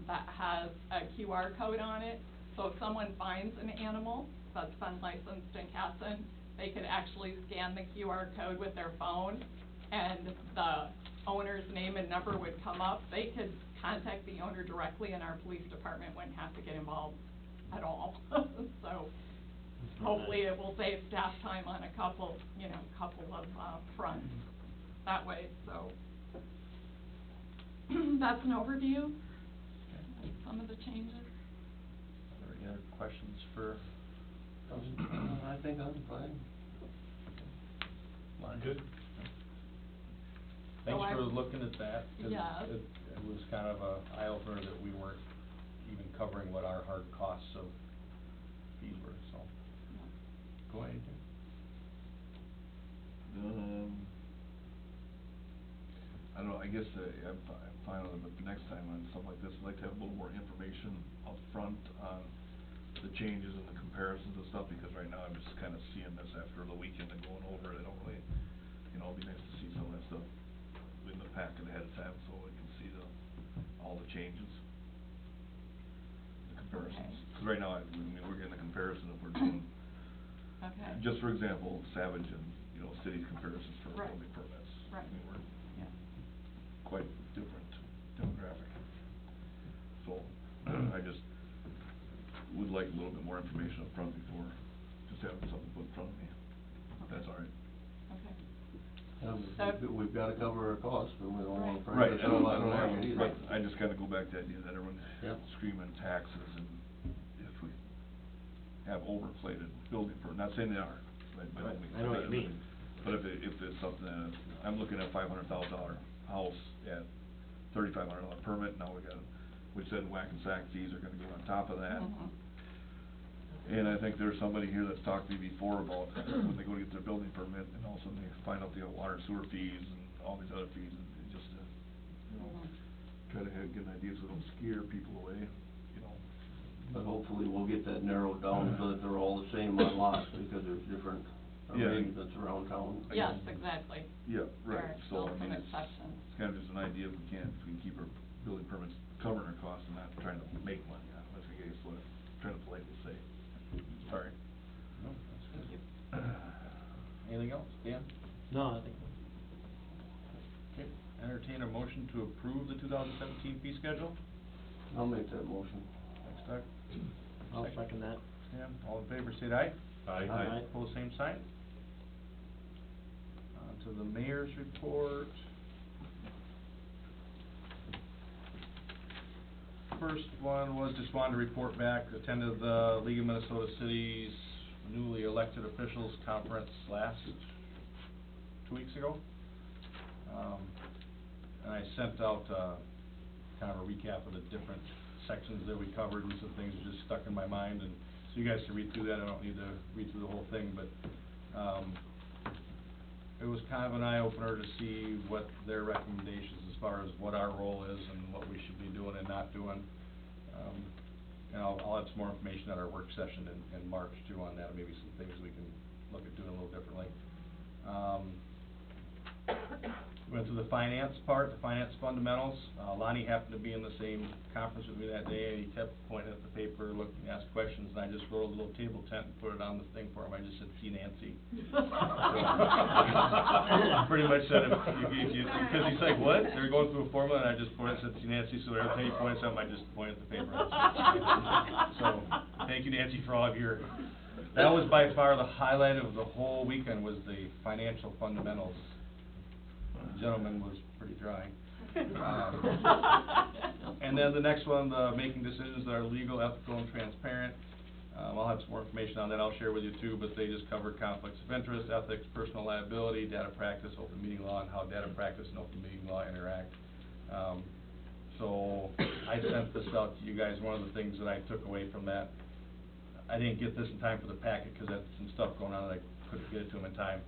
that has a QR code on it. So if someone finds an animal that's been licensed in Casson, they could actually scan the QR code with their phone, and the owner's name and number would come up. They could contact the owner directly, and our police department wouldn't have to get involved at all. So hopefully it will save staff time on a couple of fronts that way. So that's an overview of some of the changes. Are there any other questions for? I think I'm fine. Good. Thanks So for looking at that, 'cause Yes. it was kind of a eye-opener that we weren't even covering what our hard costs of fees were, so. Go ahead. I don't know, I guess, I'm fine with it, but the next time on something like this, I'd like to have a little more information up front on the changes and the comparisons and stuff, because right now I'm just kind of seeing this after the weekend and going over it. I don't really, it'd be nice to see some of that stuff in the packet ahead of time, so I can see all the changes, the comparisons. Okay. Because right now, we're getting a comparison if we're doing, Okay. just for example, Savage and, cities comparisons for Right. building permits. Right. We're Yeah. quite different demographic. So, I just would like a little bit more information up front before just having something put in front of me, if that's all right. Okay. We've gotta cover our costs, but we don't wanna Right. price Right, I ourselves don't out of the have, market either. right, I just kinda go back to the idea that everyone's Yep. screaming taxes, and if we have overinflated building permits, not saying they are, but by no Right, means. I know what you mean. But if it's something that, I'm looking at $500,000 house at $3,500 permit, now we said whack and sack fees are gonna go on top of that. Mhm. And I think there's somebody here that's talked to me before about when they go to get their building permit, and all of a sudden they find out they got water and sewer fees and all these other fees, and just to, try to get an idea so they don't scare people away, But hopefully we'll get that narrowed down so that they're all the same on lots, because there's different Yeah. arrangements around town. Yes, exactly. Yeah, There right, are so still I mean, some it's exceptions. kind of just an idea if we can keep our building permits covering our costs and not trying to make money on it, I guess what I'm No, I think. Okay, entertain a motion to approve the 2017 fee schedule. I'll make that motion. Thanks, Doug. I'll second that. Stan, all in favor, say aye. Aye. Aye. Pose same sign. On to the mayor's report. First one was just wanted to report back, attended the League of Minnesota Cities newly elected officials conference last 2 weeks ago. And I sent out, kind of a recap of the different sections that we covered, and some things just stuck in my mind, and so you guys can read through that. I don't need to read through the whole thing, but, it was kind of an eye-opener to see what their recommendations as far as what our role is and what we should be doing and not doing. And I'll have some more information at our work session in March too on that, maybe some things we can look at doing a little differently. Went through the finance part, the finance fundamentals. Lonnie happened to be in the same conference with me that day, and he kept pointing at the paper, looking, asked questions, and I just wrote a little table tent and put it on the thing for him. I just said, "See Nancy." Pretty much said, because he's like, "What?" They were going through a formula, and I just pointed and said, "See Nancy," so every time he pointed something, I just pointed at the paper. So, thank you, Nancy, for all of your, that was by far the highlight of the whole weekend, was the financial fundamentals. The gentleman was pretty dry. And then the next one, the making decisions that are legal, ethical, and transparent. I'll have some more information on that I'll share with you too, but they just covered conflicts of interest, ethics, personal liability, data practice, open meeting law, and how data practice and open meeting law interact. So I sent this out to you guys. One of the things that I took away from that, I didn't get this in time for the packet because I had some stuff going on that I couldn't get it to them in time.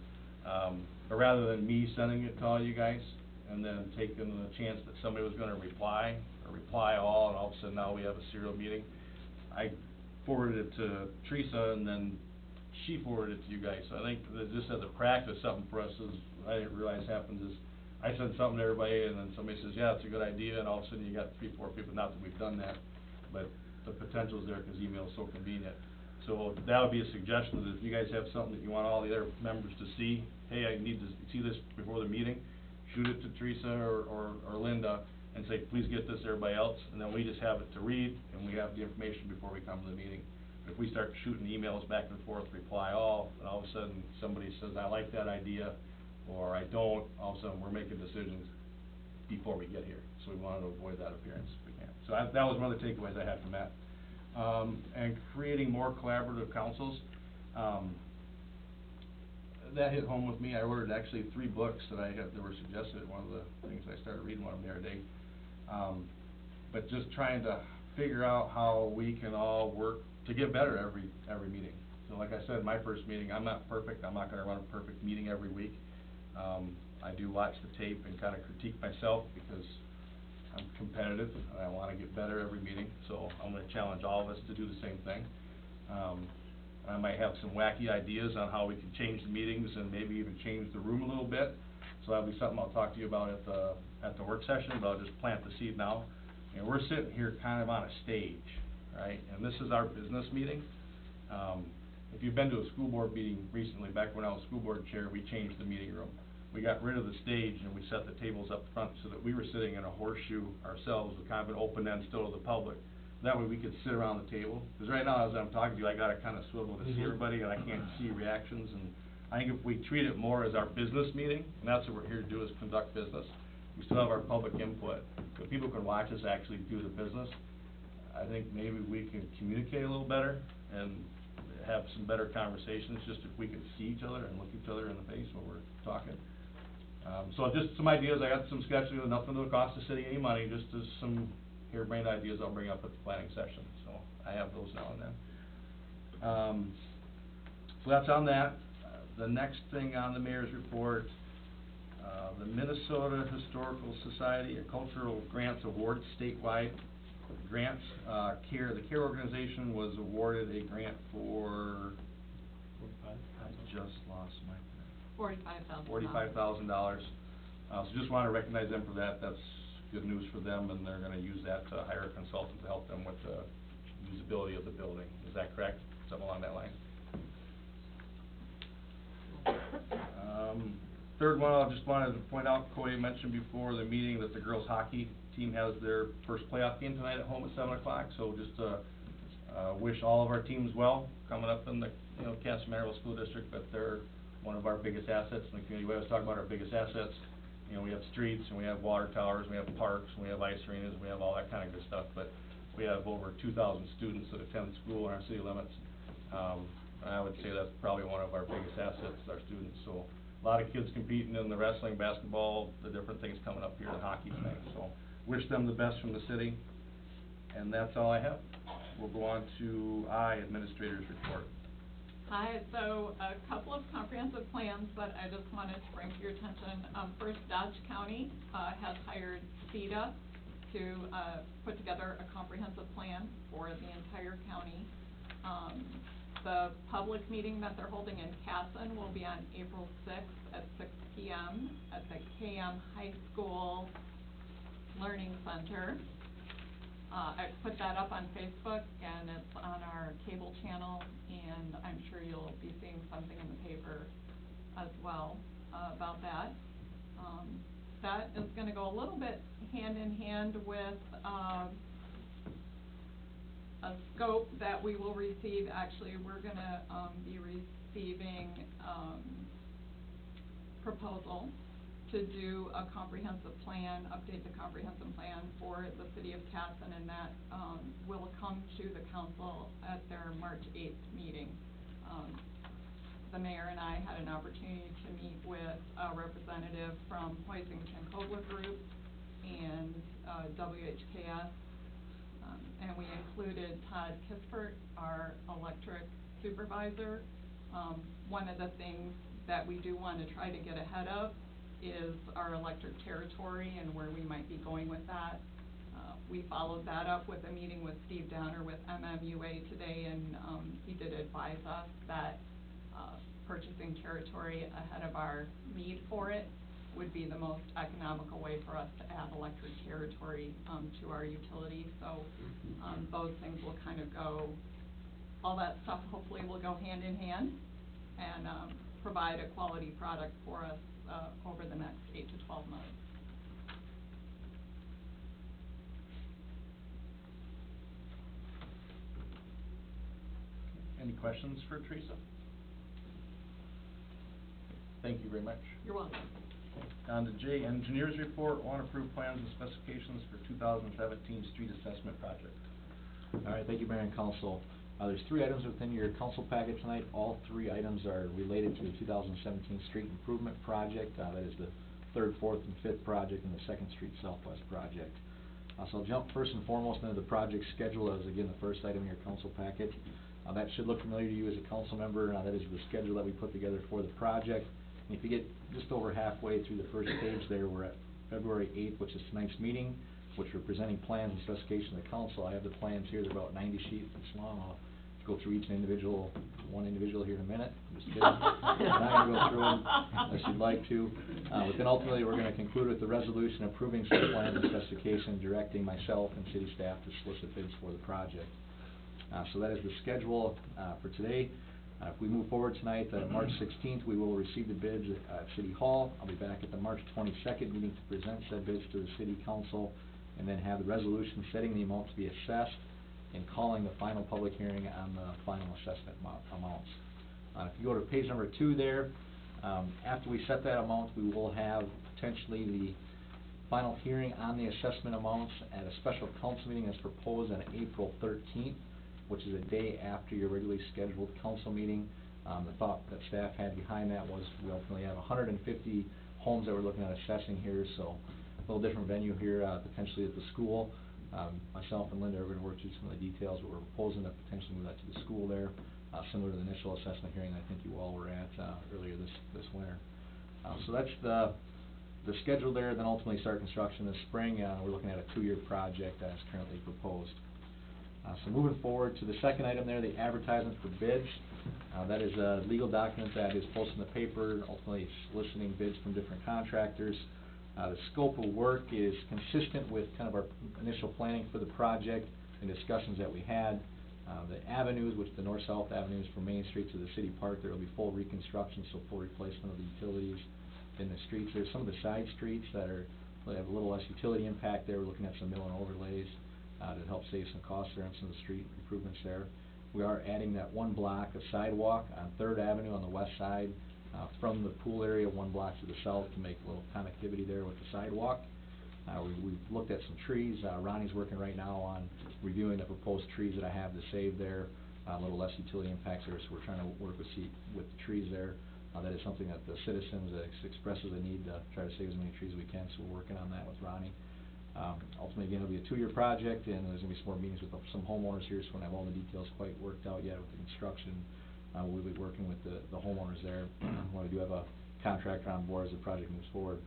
But rather than me sending it to all you guys, and then taking the chance that somebody was gonna reply, or reply all, and all of a sudden now we have a serial meeting, I forwarded it to Teresa, and then she forwarded it to you guys. So I think that just as a practice, something for us is, I didn't realize happens is, I send something to everybody, and then somebody says, "Yeah, it's a good idea," and all of a sudden you got 3, 4 people, not that we've done that, but the potential's there because email is so convenient. So that would be a suggestion, that if you guys have something that you want all the other members to see, hey, I need to see this before the meeting, shoot it to Teresa or Linda and say, "Please get this to everybody else," and then we just have it to read, and we have the information before we come to the meeting. But if we start shooting emails back and forth, reply all, and all of a sudden somebody says, "I like that idea," or "I don't," all of a sudden we're making decisions before we get here. So we wanted to avoid that appearance if we can. So that was one of the takeaways I had from that. And creating more collaborative councils. That hit home with me. I ordered actually 3 books that that were suggested. One of the things I started reading one of them the other day. But just trying to figure out how we can all work to get better every meeting. So like I said, my first meeting, I'm not perfect. I'm not gonna run a perfect meeting every week. I do watch the tape and kinda critique myself because I'm competitive and I wanna get better every meeting. So I'm gonna challenge all of us to do the same thing. I might have some wacky ideas on how we can change the meetings and maybe even change the room a little bit. So that'll be something I'll talk to you about at the work session, but I'll just plant the seed now. And we're sitting here kind of on a stage, right? And this is our business meeting. If you've been to a school board meeting recently, back when I was school board chair, we changed the meeting room. We got rid of the stage and we set the tables up front so that we were sitting in a horseshoe ourselves with kind of an open end still to the public. That way we could sit around the table, because right now, as I'm talking to you, I gotta kinda swivel to see everybody, and I can't see reactions, and I think if we treat it more as our business meeting, and that's what we're here to do, is conduct business, we still have our public input, but people can watch us actually do the business. I think maybe we can communicate a little better, and have some better conversations, just if we can see each other and look each other in the face when we're talking. So just some ideas, I got some sketches, nothing that'll cost the city any money, just as some harebrained ideas I'll bring up at the planning session, so I have those now and then. So that's on that. The next thing on the mayor's report, the Minnesota Historical Society, a Cultural Grants Award statewide grants, the CARE organization was awarded a grant for, I just lost my $45,000. So just wanna recognize them for that. That's good news for them, and they're gonna use that to hire a consultant to help them with the usability of the building. Is that correct? Something along that line? Third one, I just wanted to point out, Cody mentioned before the meeting that the girls' hockey team has their first playoff game tonight at home at 7 o'clock, so just, wish all of our teams well, coming up in the, Castle-Maryville School District, but they're one of our biggest assets in the community. We always talk about our biggest assets, we have streets, and we have water towers, and we have parks, and we have ice arenas, and we have all that kind of good stuff, but we have over 2,000 students that attend school in our city limits. I would say that's probably one of our biggest assets, our students, so a lot of kids competing in the wrestling, basketball, the different things coming up here in hockey tonight, so wish them the best from the city, and that's all I have. We'll go on to Administrator's Report. Hi, so a couple of comprehensive plans that I just wanted to bring to your attention. First, Dodge County, has hired CEDA to, put together a comprehensive plan for the entire county. The public meeting that they're holding in Casson will be on April 6th at 6 p.m. at the KM High School Learning Center. I put that up on Facebook, and it's on our cable channel, and I'm sure you'll be seeing something in the paper as well, about that. That is gonna go a little bit hand in hand with, a scope that we will receive. Actually, we're gonna, be receiving, proposal to do a comprehensive plan, update the comprehensive plan for the city of Casson, and that, will come to the council at their March 8th meeting. The mayor and I had an opportunity to meet with a representative from Hoisington Kogler Group and, WHKS, and we included Todd Kispert, our electric supervisor. One of the things that we do want to try to get ahead of is our electric territory and where we might be going with that. We followed that up with a meeting with Steve Downer with MMUA today, and he did advise us that purchasing territory ahead of our need for it would be the most economical way for us to add electric territory to our utilities. So those things will kind of go, all that stuff hopefully will go hand in hand and provide a quality product for us over the next 8 to 12 months. Any questions for Teresa? Thank you very much. You're welcome. On to J, Engineers Report, want to approve plans and specifications for 2017 street assessment project. All right, thank you, Mayor and Council. There's 3 items within your council packet tonight. All 3 items are related to the 2017 street improvement project. That is the 3rd, 4th, and 5th project, and the 2nd Street Southwest project. So I'll jump first and foremost into the project schedule. That is, again, the first item in your council packet. That should look familiar to you as a council member. That is the schedule that we put together for the project. And if you get just over halfway through the first page there, we're at February 8th, which is tonight's meeting, which we're presenting plans and specifications to the council. I have the plans here. They're about 90 sheets long. I'll go through each individual, one individual here in a minute. I'm just kidding. I'm not going to go through them unless you'd like to. But then ultimately, we're going to conclude with the resolution approving such plans and specifications, directing myself and city staff to solicit bids for the project. So that is the schedule for today. If we move forward tonight, March 16th, we will receive the bids at City Hall. I'll be back at the March 22nd meeting to present said bids to the City Council, and then have the resolution setting the amount to be assessed and calling the final public hearing on the final assessment amounts. If you go to page number 2 there, after we set that amount, we will have potentially the final hearing on the assessment amounts at a special council meeting as proposed on April 13th, which is a day after your regularly scheduled council meeting. The thought that staff had behind that was we ultimately have 150 homes that we're looking at assessing here, so a little different venue here, potentially at the school. Myself and Linda are going to work through some of the details, but we're proposing to potentially move that to the school there, similar to the initial assessment hearing I think you all were at earlier this winter. So that's the schedule there. Then ultimately start construction this spring. We're looking at a 2-year project as currently proposed. So moving forward to the second item there, the advertisement for bids. That is a legal document that is posted in the paper, ultimately soliciting bids from different contractors. The scope of work is consistent with kind of our initial planning for the project and discussions that we had. The avenues, which the north-south avenues from Main Street to the city park, there will be full reconstruction, so full replacement of the utilities. in the streets. There's some of the side streets that have a little less utility impact there. We're looking at some mill and overlays, to help save some costs there on some of the street improvements there. We are adding that one block of sidewalk on Third Avenue on the west side, from the pool area, one block to the south, to make a little connectivity there with the sidewalk. We've looked at some trees. Ronnie's working right now on reviewing the proposed trees that I have to save there, a little less utility impacts there, so we're trying to work with the trees there. That is something that the citizens expresses a need to try to save as many trees as we can, so we're working on that with Ronnie. Ultimately, again, it'll be a 2-year project, and there's gonna be some more meetings with some homeowners here, so we don't have all the details quite worked out yet with the construction. We'll be working with the homeowners there when we do have a contractor on board as the project moves forward.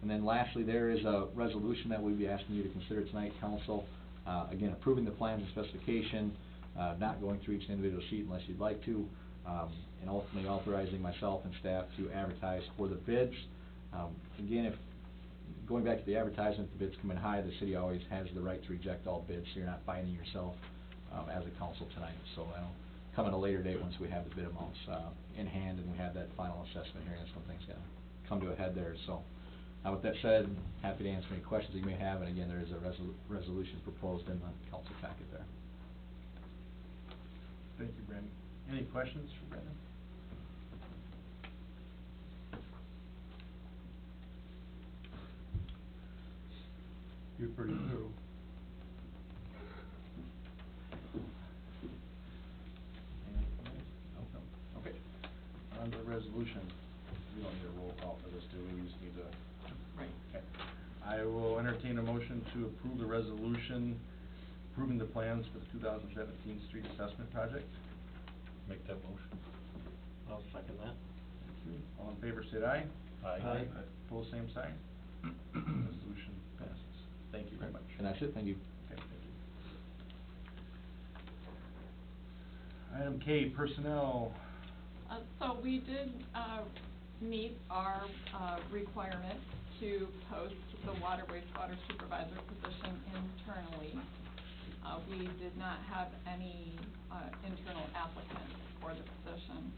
And then lastly, there is a resolution that we'll be asking you to consider tonight, council. Again, approving the plans and specification, not going through each individual sheet unless you'd like to, and ultimately authorizing myself and staff to advertise for the bids. Again, going back to the advertisement, the bids come in high, the city always has the right to reject all bids, so you're not binding yourself as a council tonight. So that'll come at a later date once we have the bid amounts in hand and we have that final assessment here, and some things gotta come to a head there. So with that said, happy to answer any questions you may have, and again, there is a resolution proposed in the council packet there. Thank you, Brandon. Any questions for Brandon? You're pretty thorough. Okay. On the resolution, we don't need a roll call for this, do we? We just need to... Right. Okay. I will entertain a motion to approve the resolution approving the plans for the 2017 street assessment project. Make that motion. I'll second that. Thank you. All in favor, say aye. Aye. Pose same sign. Resolution passes. Thank you very much. And that's it, thank you. Okay, thank you. Item K, personnel. So we did, meet our, requirement to post the water wastewater supervisor position internally. We did not have any, internal applicants for the position.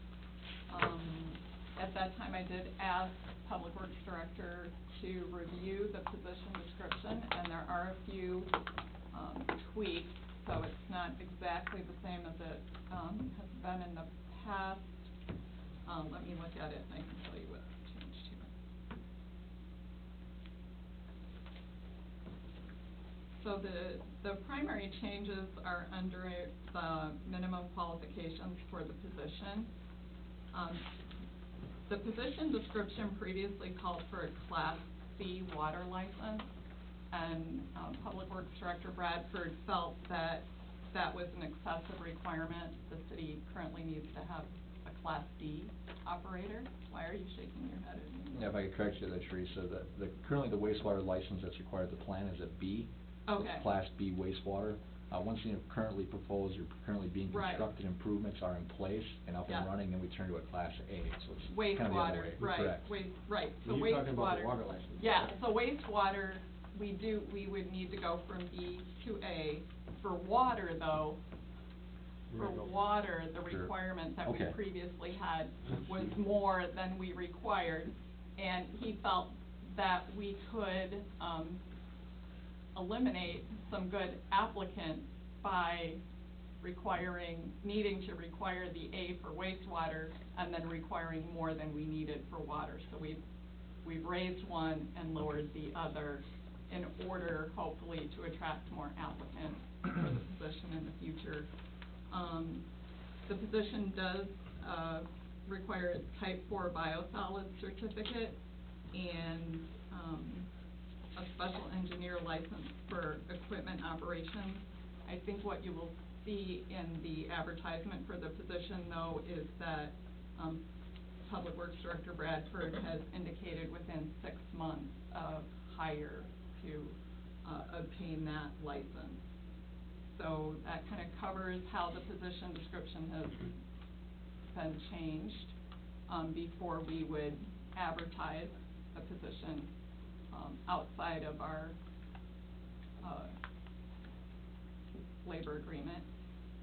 At that time, I did ask Public Works Director to review the position description, and there are a few, tweaks, so it's not exactly the same as it, has been in the past. Let me look at it and I can tell you what's changed here. So the primary changes are under the minimum qualifications for the position. The position description previously called for a Class C water license, and Public Works Director Bradford felt that that was an excessive requirement. The city currently needs to have a Class D operator. Why are you shaking your head at me? Yeah, if I could correct you there, Teresa, currently the wastewater license that's required at the plan is a B. Okay. It's Class B wastewater. Once you currently proposed or currently being Right. constructed improvements are in place and up and Yeah. running, then we turn to a Class A, so it's kind of the other way. Wastewater, right, Correct. right, so wastewater. You're talking about the water license. Yeah, so wastewater, we would need to go from B to A. For water, though, for water, the Sure. requirement that we Okay. previously had was more than we required. And he felt that we could, eliminate some good applicants by needing to require the A for wastewater and then requiring more than we needed for water. So we've raised one and lowered the other in order, hopefully, to attract more applicants for the position in the future. The position does, require a Type 4 biosolids certificate and, a special engineer license for equipment operations. I think what you will see in the advertisement for the position, though, is that, Public Works Director Bradford has indicated within 6 months of hire to, obtain that license. So that kind of covers how the position description has been changed, before we would advertise a position, outside of our, labor agreement.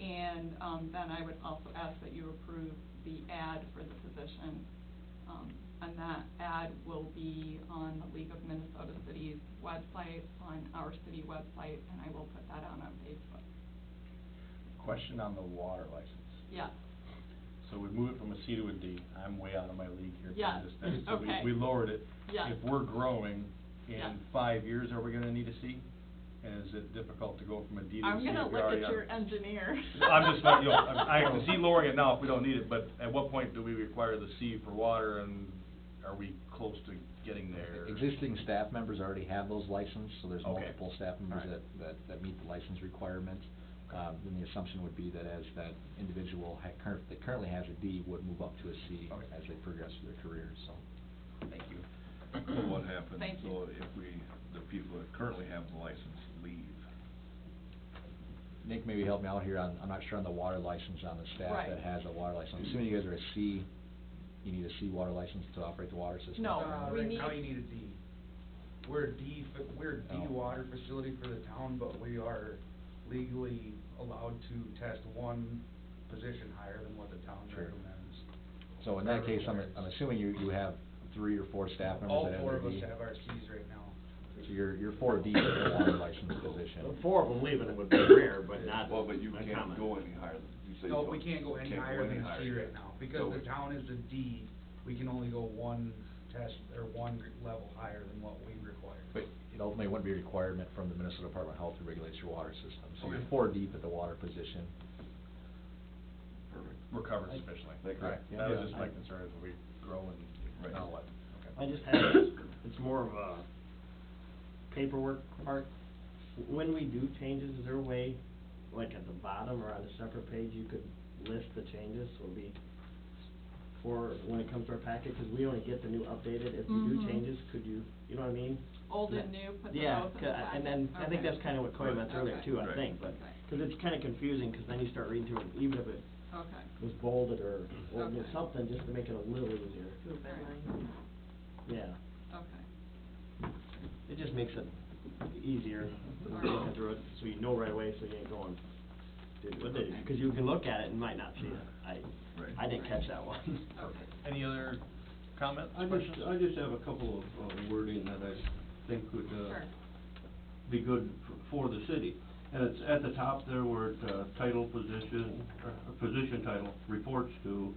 And, then I would also ask that you approve the ad for the position, And that ad will be on the League of Minnesota Cities website, on our city website, and I will put that on Facebook. Question on the water license. Yes. So we move it from a C to a D. I'm way out of my league here. Yes, So okay. we lowered it. Yes. If we're growing, Yes. in 5 years, are we gonna need a C? And is it difficult to go from a D to a C? I'm gonna if you're look already at on- your engineer. I'm just, you know, I can see lowering it now if we don't need it, but at what point do we require the C for water, and are we close to getting there? Existing staff members already have those licenses, so there's Okay. multiple staff members Alright. that meet the license requirements. Then the assumption would be that as that individual that currently has a D would move up to a C Okay. as they progress through their careers, so. Thank you. So what happens, Thank you. so if the people that currently have the license leave? Nick, maybe help me out here I'm not sure on the water license on the staff Right. that has a water license. Assuming you guys are a C, you need a C water license to operate the water system? No. We Right need- now you need a D. We're a D, we're a D Oh. water facility for the town, but we are legally allowed to test one position higher than what the town Sure. recommends. So in that case, I'm assuming you have 3 or 4 staff members All that have four their of us D? have our Cs right now. So you're 4D for the water license position. 4 of them leaving it would be rare, but not Well, but you can't uncommon. go any higher than, you say. No, you we don't- can't go any higher than C higher. right now, because So the town is a D, we can only go one test, or one level higher than what we require. But it ultimately wouldn't be a requirement from the Minnesota Department of Health to regulate your water system. So you're Okay. 4 deep at the water position. Perfect. We're covered sufficiently. That Correct. That was Yeah. just my concern, is when we grow and, Right. now what? I just have, it's more of a paperwork part. When we do changes, is there a way, like at the bottom or on a separate page, you could list the changes, so it'll be for, when it comes to our packet, cause we only get the new updated, if you do Mhm. changes, could you, you know what I mean? Old and new, put them Yeah, both in the 'cause and then, packet? I think Okay. that's kinda what Coy meant earlier Okay. too, I Right. think, but, Okay. cause it's kinda confusing, cause then you start reading through it, even if it Okay. was bolded or Okay. something, just to make it a little easier. Alright. Yeah. Okay. It just makes it easier, looking through it, so you know right away, so you ain't going, dude, what did, because you can look at it and might not see it. Right. I didn't catch that one. Okay. Any other comments, I questions? just have a couple of wording that I think would, Sure. be good for the city. And it's at the top there where it, title, position, or position title, reports to,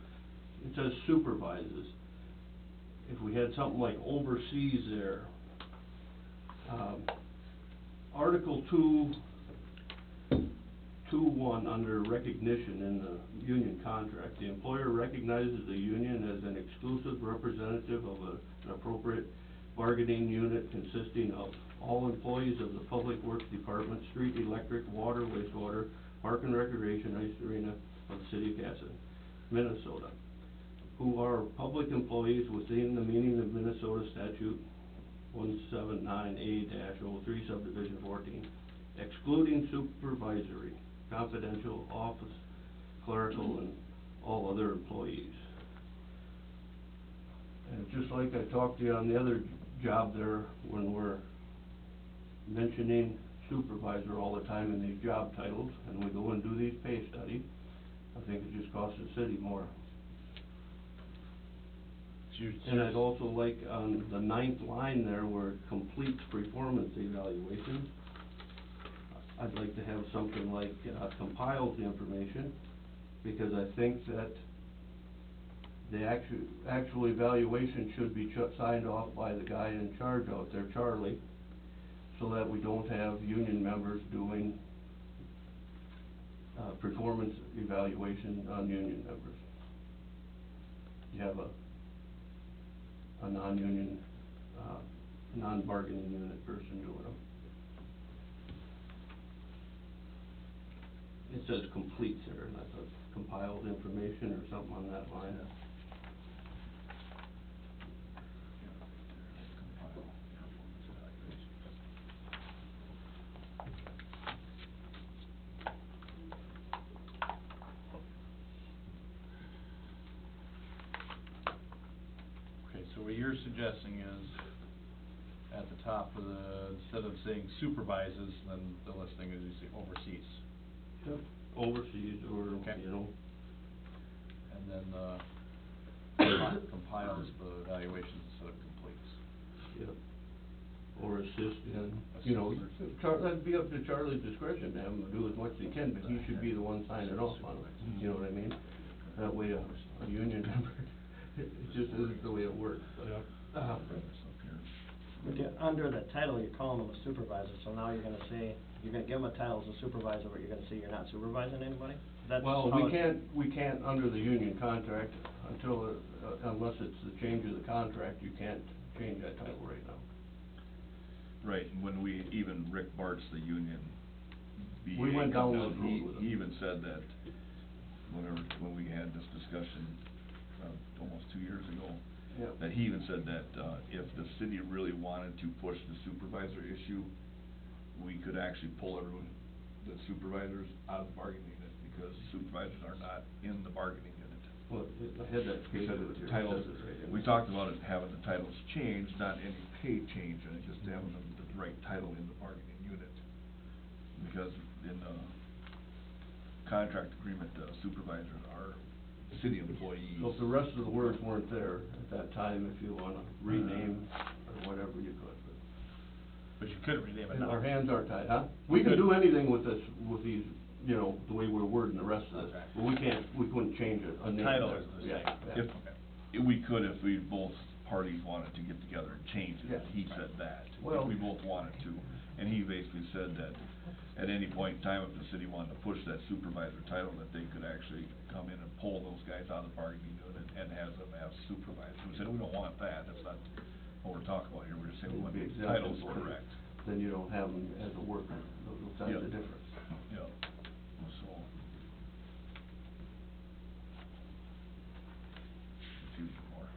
it says supervises. If we had something like oversees there, Article 2.1 under recognition in the union contract, the employer recognizes the union as an exclusive representative of an appropriate bargaining unit consisting of all employees of the Public Works Department, street, electric, water, wastewater, park and recreation, ice arena of the city of Casson, Minnesota, who are public employees within the meaning of Minnesota statute 179A-03 subdivision 14, excluding supervisory, confidential, office, clerical, and all other employees. And just like I talked to you on the other job there, when we're mentioning supervisor all the time in these job titles, and we go and do these pay studies, I think it just costs the city more. And I'd also like on the 9th line there where it completes performance evaluation, I'd like to have something like compiles the information, because I think that the actual evaluation should be signed off by the guy in charge out there, Charlie, so that we don't have union members doing performance evaluation on union members. You have a non-union, non-bargaining unit person doing them. It says completes there, and I thought compiled information or something on that line. Okay, so what you're suggesting is, at the top of the, instead of saying supervises, then the listing is you say oversees. Overseas or, Okay. you know, And then, compiles the evaluations instead of completes. Yep. Or assist in, you know, that'd be up to Charlie's discretion to have him do as much as he can, but he should be the one signing off on it, you know what I mean? That way a union member, it just isn't the way it works, but. But under the title, you're calling him a supervisor, so now you're gonna say, you're gonna give him a title as a supervisor, but you're gonna say you're not supervising anybody? That's Well, how we it- can't, under the union contract, until, unless it's the change of the contract, you can't change that title right now. Right, and when we, even Rick Bartz, the union BA. We went down come that road he- with him. He even said that, when we had this discussion, almost 2 years ago, Yep. that he even said that, if the city really wanted to push the supervisor issue, we could actually pull everyone, the supervisors out of the bargaining unit, because supervisors are not in the bargaining unit. Well, I had that He page said with that your the titles, says it right in we there. talked about it, having the titles changed, not any pay change, and just having the right title in the bargaining unit. Because in the contract agreement, supervisors are city employees. So if the rest of the words weren't there at that time, if you wanna rename or whatever, you could, But you couldn't rename it and now. our hands are tied, huh? We can do anything with this, with these, you know, the way we're wording the rest of this, Okay. but we couldn't change it, a name. Title is the Yeah, same. yeah. If we could, if we both parties wanted to get together and change it, Yeah. he said that, Well- if we both wanted to. And he basically said that at any point in time, if the city wanted to push that supervisor title, that they could actually come in and pull those guys out of the bargaining unit and have them as supervisors. We said, we don't want that, that's not what we're talking about here, we're just saying we want Be the exempt titles employees. correct. Then you don't have them as a worker, that's Yep. the difference. Yep, so. Confusing more.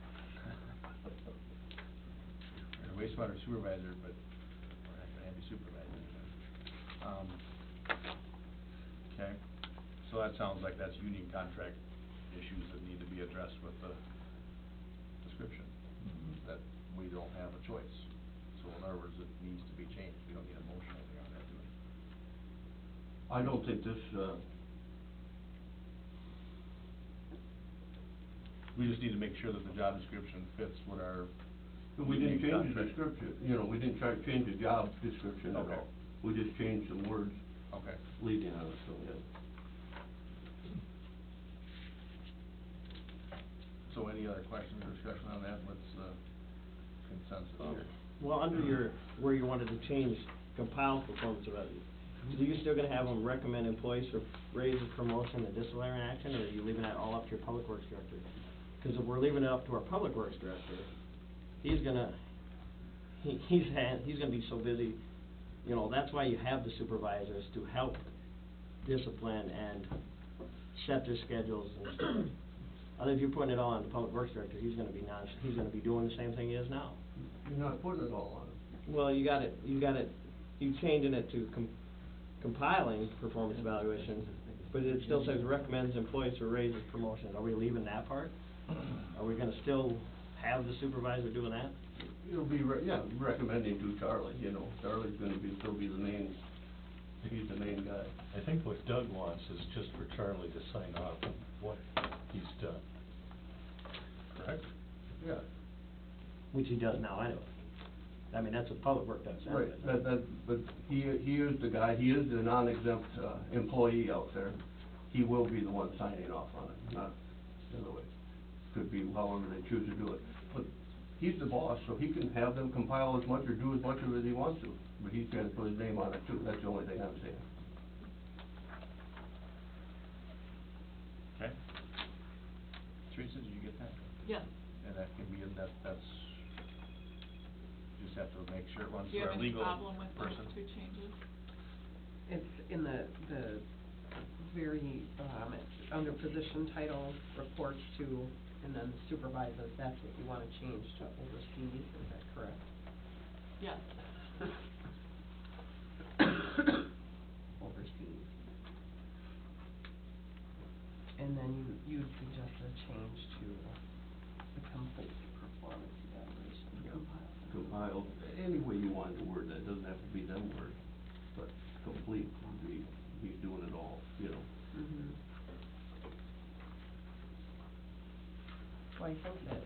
You're a wastewater supervisor, but we're not gonna have you supervising. Okay, so that sounds like that's union contract issues that need to be addressed with the description, that we don't have a choice. So in other words, it needs to be changed, we don't need a motion or anything on that, do we? I don't think this, We just need to make sure that the job description fits what our we didn't union change the contract- description, you know, we didn't try to change the job description at Okay. all. We just changed some words Okay. leading on it, so, yeah. So any other questions or discussion on that, what's the consensus here? Well, under your, where you wanted to change compile performance evaluation, so you still gonna have them recommend employees for raises, promotion, and disciplinary action, or are you leaving that all up to your public works director? Cause if we're leaving it up to our public works director, he's gonna, he's gonna be so busy, you know, that's why you have the supervisors, to help discipline and set their schedules and stuff. I think if you're putting it all on the public works director, he's gonna be doing the same thing he is now. You're not putting it all on them. Well, you got it, you changing it to compiling performance evaluation, but it still says recommends employees for raises, promotions. Are we leaving that part? Are we gonna still have the supervisor doing that? It'll be, recommending to Charlie, you know, Charlie's gonna still be the main, he's the main guy. I think what Doug wants is just for Charlie to sign off on what he's done. Correct? Yeah. Which he does now anyway. I mean, that's what public work does anyway. Right, but he is the guy, he is the non-exempt, employee out there. He will be the one signing off on it, not the other way. Could be however they choose to do it. But he's the boss, so he can have them compile as much or do as much of it as he wants to. But he's gonna put his name on it too, that's the only thing I'm saying. Okay. Teresa, did you get that? Yes. And that can be in that's, just have to make sure it runs Do you through have our any legal problem with those person. two changes? It's in the very, it's under position title, reports to, and then supervises, that's what you wanna change to oversee, is that correct? Yes. Oversees. And then you'd suggest a change to the complete performance evaluation. Compile, any way you want to word that, doesn't have to be them words, but complete would be, he's doing it all, you know. Well, I think that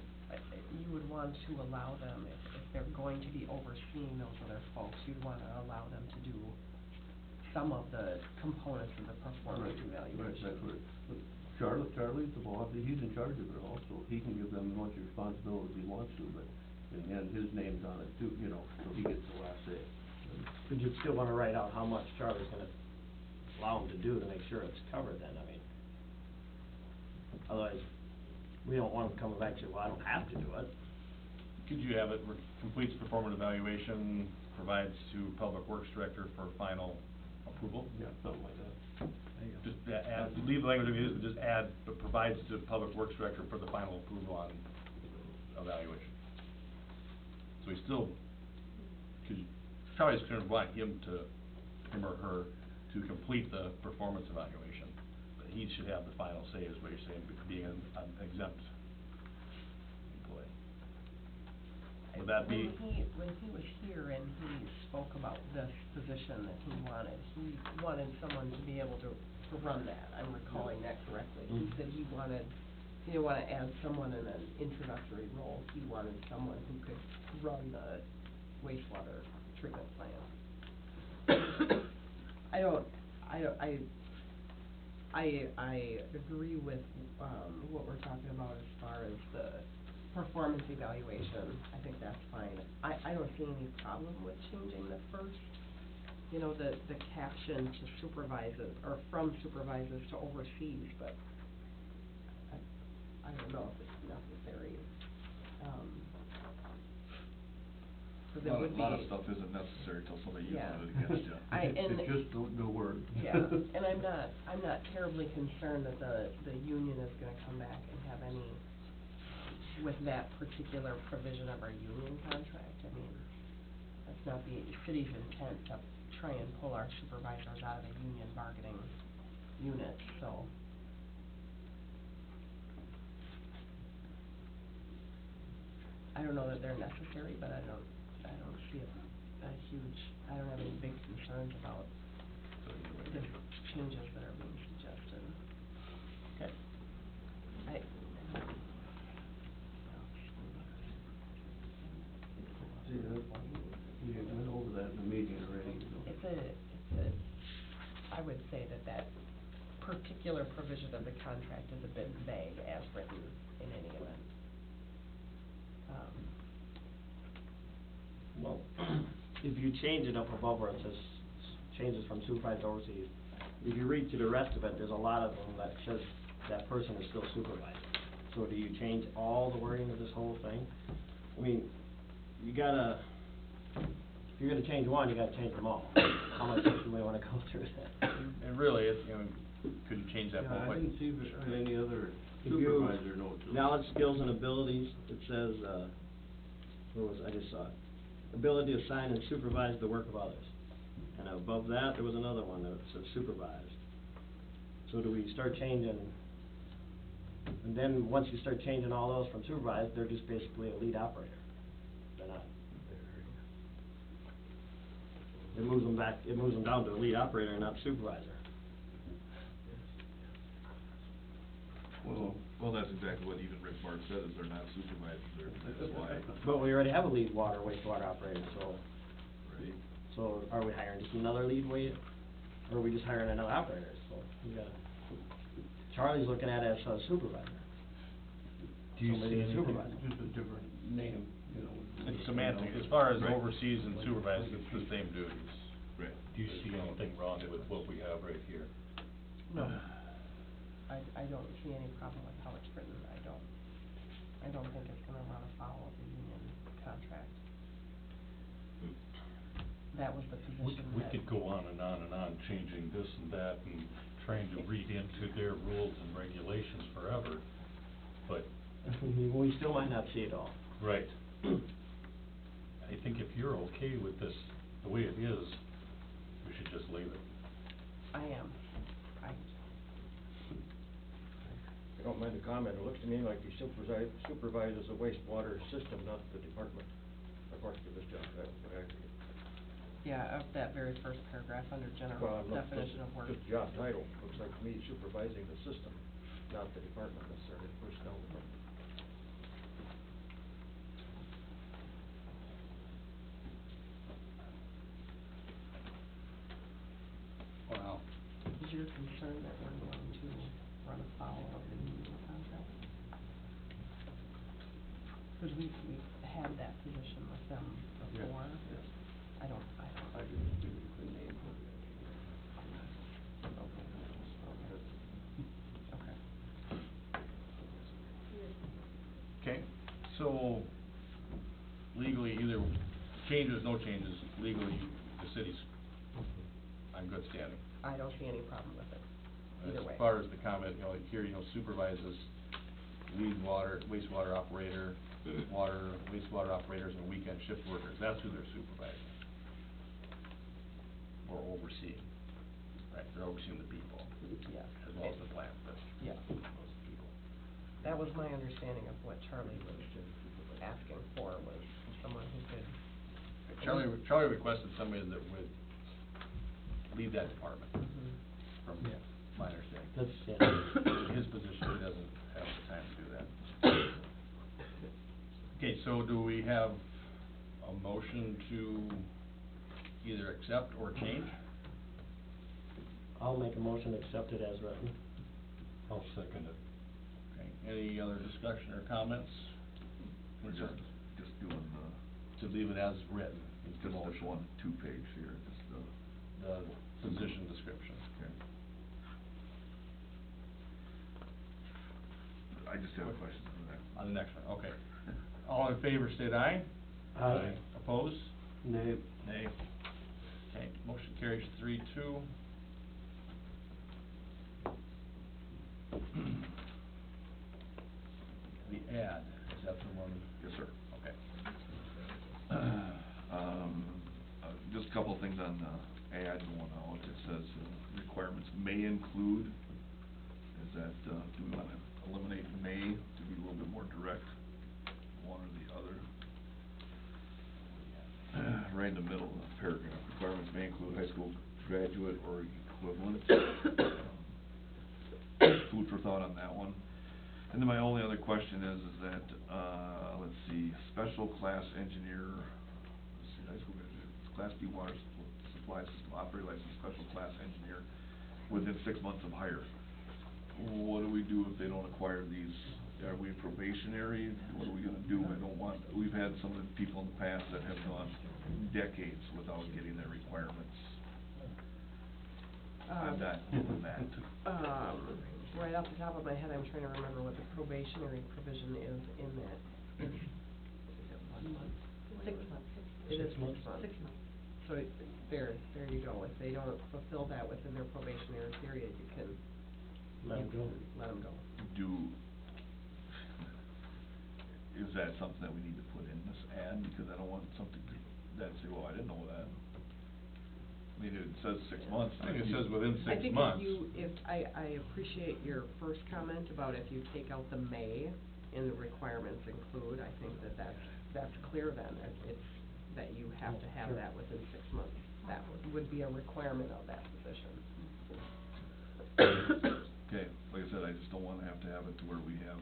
you would want to allow them, if they're going to be overseeing those other folks, you'd wanna allow them to do some of the components of the performance evaluation. Right, that's what, but Charlie's the boss, he's in charge of it all, so he can give them as much responsibility as he wants to, but in the end, his name's on it too, you know, so he gets the last say. But you'd still wanna write out how much Charlie's gonna allow him to do to make sure it's covered then, I mean. Otherwise, we don't want him coming back and say, well, I don't have to do it. Could you have it, completes performance evaluation, provides to Public Works Director for final approval? Yeah, something like that. Just add, leave the language as it is, but just add, but provides to Public Works Director for the final approval on evaluation. So he still, cause Charlie's gonna want him or her to complete the performance evaluation, but he should have the final say, is what you're saying, being an exempt employee. Would that be? When he was here and he spoke about this position that he wanted someone to be able to run that, I'm recalling that correctly. He said he didn't wanna add someone in an introductory role, he wanted someone who could run the wastewater treatment plant. I agree with, what we're talking about as far as the performance evaluation, I think that's fine. I don't see any problem with changing the first, the caption to supervisors, or from supervisors to overseas, but I don't know if it's necessary. 'Cause it would be. A lot of stuff isn't necessary till somebody uses Yeah. it against you. It's just the word. Yeah, and I'm not terribly concerned that the union is gonna come back and have any, with that particular provision of our union contract. I mean, that's not the city's intent to try and pull our supervisors out of a union bargaining unit, so. I don't know that they're necessary, but I don't see I don't have any big concerns about the changes that are being suggested. Okay. See, we went over that in the meeting already, so. I would say that particular provision of the contract is a bit vague as written in any event. Well, if you change it up above where it says, changes from supervisor to overseas, if you read through the rest of it, there's a lot of them that says that person is still supervisor. So do you change all the wording of this whole thing? I mean, if you're gonna change one, you gotta change them all. How much do we wanna go through that? And really, could you change that Yeah, bullet I point? didn't see if it had any other If you- supervisor notes. Knowledge, skills, and abilities, it says, I just saw it. Ability to assign and supervise the work of others. And above that, there was another one that says supervised. So do we start changing, and then once you start changing all those from supervised, they're just basically a lead operator. They're not. It moves them down to a lead operator and not supervisor. Well, that's exactly what even Rick Mark said, is they're not supervisors, that's why. But we already have a lead wastewater operator, so. Right. So are we hiring just another lead weight, or are we just hiring another operator? So we gotta, Charlie's looking at it as a supervisor. Do you Somebody see as anything, supervisor. just a different name, you know? It's semantic, as far as Right. overseas and supervise, it's the same duties. Right. Do you see anything wrong with what we have right here? No. I don't see any problem with how it's written, I don't think it's gonna run afoul of the union contract. That was the position We that. could go on and on and on, changing this and that and trying to read into their rules and regulations forever, but. We still might not see it all. Right. I think if you're okay with this, the way it is, we should just leave it. I am. I don't mind the comment, it looks to me like he supervises the wastewater system, not the department, according to this job, that's what I agree. Yeah, of that very first paragraph under Well, general I'm not- definition of work. Just job title, looks like to me supervising the system, not the department necessarily, the personnel department. concerned that we're going to run afoul of the union contract? Cause we've had that position with them before. I don't. Okay, so legally, either changes, no changes, legally, the city's on good standing. I don't see any problem with it, either way. As far as the comment, here, supervises lead wastewater operator, wastewater operators and weekend shift workers, that's who they're supervising. Or overseeing, right, they're overseeing the people. Yes. As well as the plant, but. Yeah. Those people. That was my understanding of what Charlie was asking for, was someone who could. Charlie requested somebody that would lead that department, from my understanding. In his position, he doesn't have the time to do that. Okay, so do we have a motion to either accept or change? I'll make a motion to accept it as written. I'll second it. Okay, any other discussion or comments? We're just doing To leave it as written, is the just this motion. 1-2 page here, just The position description. okay. I just have a question on that. On the next one, okay. All in favor, state aye. Aye. Opposed? Nay. Nay. Okay, motion carries 3-2. The ad, is that the one? Yes, sir. Okay. Just a couple of things on the ad going out. It says requirements may include. Is that, do we want to eliminate may to be a little bit more direct, one or the other? Right in the middle of the paragraph, requirements may include high school graduate or equivalent. Food for thought on that one. And then my only other question is that, let's see, special class engineer, let's see, high school graduate, Class B water supply system operator license, special class engineer within 6 months of hire. What do we do if they don't acquire these? Are we probationary? What are we gonna do? We've had some of the people in the past that have gone decades without getting their requirements. I'm not doing that. Right off the top of my head, I'm trying to remember what the probationary provision is in that. Is it 1 month? 6 months. It is 6 months. 6 months. So there you go. If they don't fulfill that within their probationary period, you can Let 'em go. Let them go. Is that something that we need to put in this ad? Because I don't want something that say, well, I didn't know that. I mean, it says 6 months. I think it says within 6 months. I appreciate your first comment about if you take out the may and the requirements include, I think that's clear then. It's that you have to have that within 6 months. That would be a requirement of that position. Okay, like I said, I just don't wanna have it to where we have,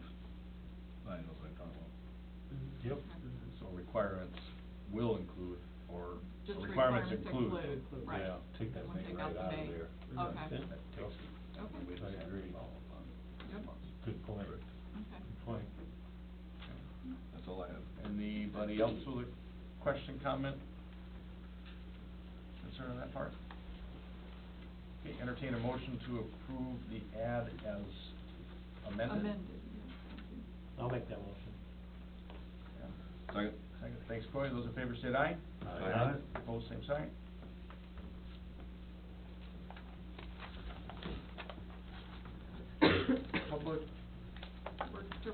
I know what I'm talking about. Yep. So requirements will include, or Just requirements include. right. Yeah, take that We'll may take right out the out of may. there. Okay. That takes Okay. away the I agree. Yep. Good point. Okay. Good point. That's all I have. Anybody else with a question, comment, concern on that part? Okay, entertain a motion to approve the ad as amended. Amended, I'll make that motion. Second. Second, thanks, Cory. Those in favor state aye. Aye. Opposed, same sign.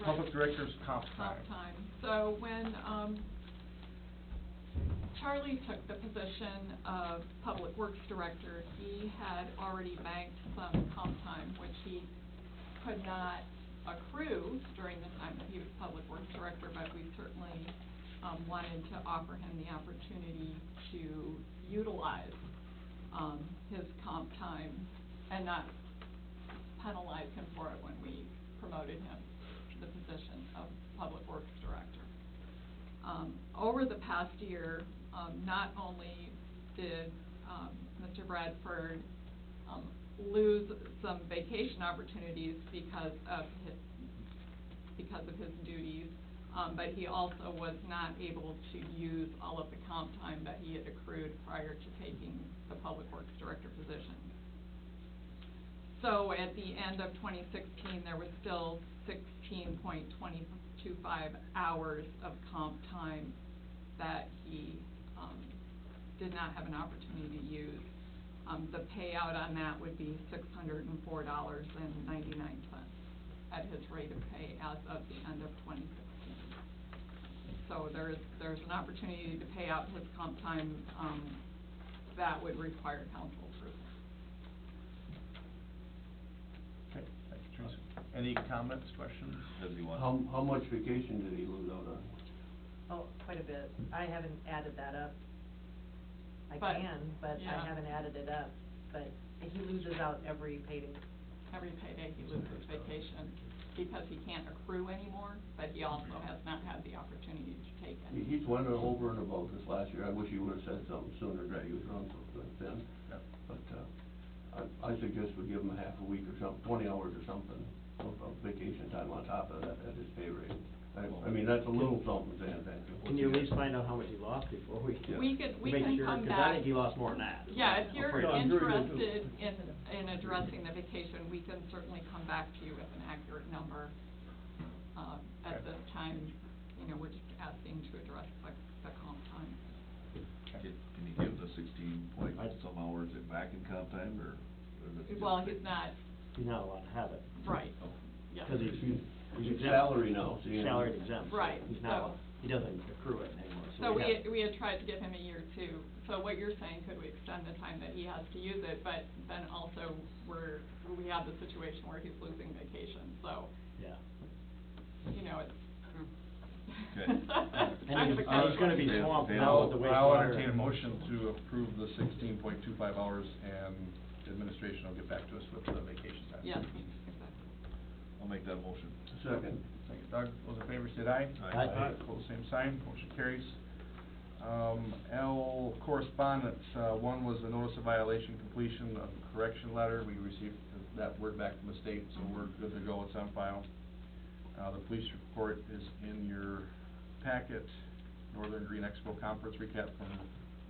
Public director's comp time. So when, Charlie took the position of Public Works Director, he had already banked some comp time, which he could not accrue during the time that he was Public Works Director, but we certainly, wanted to offer him the opportunity to utilize, his comp time and not penalize him for it when we promoted him to the position of Public Works Director. Over the past year, not only did Mr. Bradford lose some vacation opportunities because of his duties, but he also was not able to use all of the comp time that he had accrued prior to taking the Public Works Director position. So at the end of 2016, there was still 16.25 hours of comp time that he did not have an opportunity to use. The payout on that would be $604.99 at his rate of pay as of the end of 2016. So there's an opportunity to pay out his comp time that would require council approval. Okay, thanks, Teresa. Any comments, questions? Does he want? How much vacation did he lose out on? Oh, quite a bit. I haven't added that up. I But, can, but yeah. I haven't added it up. But he loses out every payday. Every payday he loses vacation because he can't accrue anymore, but he also has not had the opportunity to take any. He's went over and above this last year. I wish he would've said something sooner, Greg, he was on so thin. Yep. But, I suggest we give him a half a week or something, 20 hours or something of vacation time on top of that at his pay rate. I mean, that's a little something, Dan, thank you. Can you at least find out how much he lost before we? We can make sure, come 'cause back. I think he lost more than that. Yeah, if you're I'm sure you do. interested in addressing the vacation, we can certainly come back to you with an accurate number. At this time, you know, we're just asking to address the comp time. Can you give the 16 point some hours it back in comp time, or does it just Well, say- he's not, He's not allowed to have it. right, yes. Because he's exempt. Salary now, see. Salaried exempt. so Right, He's not, so- he doesn't accrue it anymore, So we have. we had tried to give him a year too. So what you're saying, could we extend the time that he has to use it, but then also we have the situation where he's losing vacation, so, Yeah. you know, it's. Okay. kind of a And he's gonna be Fail- swamped fail. now with the wastewater. I'll entertain a motion to approve the 16.25 hours, and administration will get back to us with the vacation time. Yes, exactly. I'll make that motion. Second. Second, Doug, those in favor say aye. Aye. Aye. Pose same sign, motion carries. L, correspondence, one was the notice of violation completion of correction letter, we received that word back from the state, so we're good to go, it's on file. The police report is in your packet, Northern Green Expo Conference recap from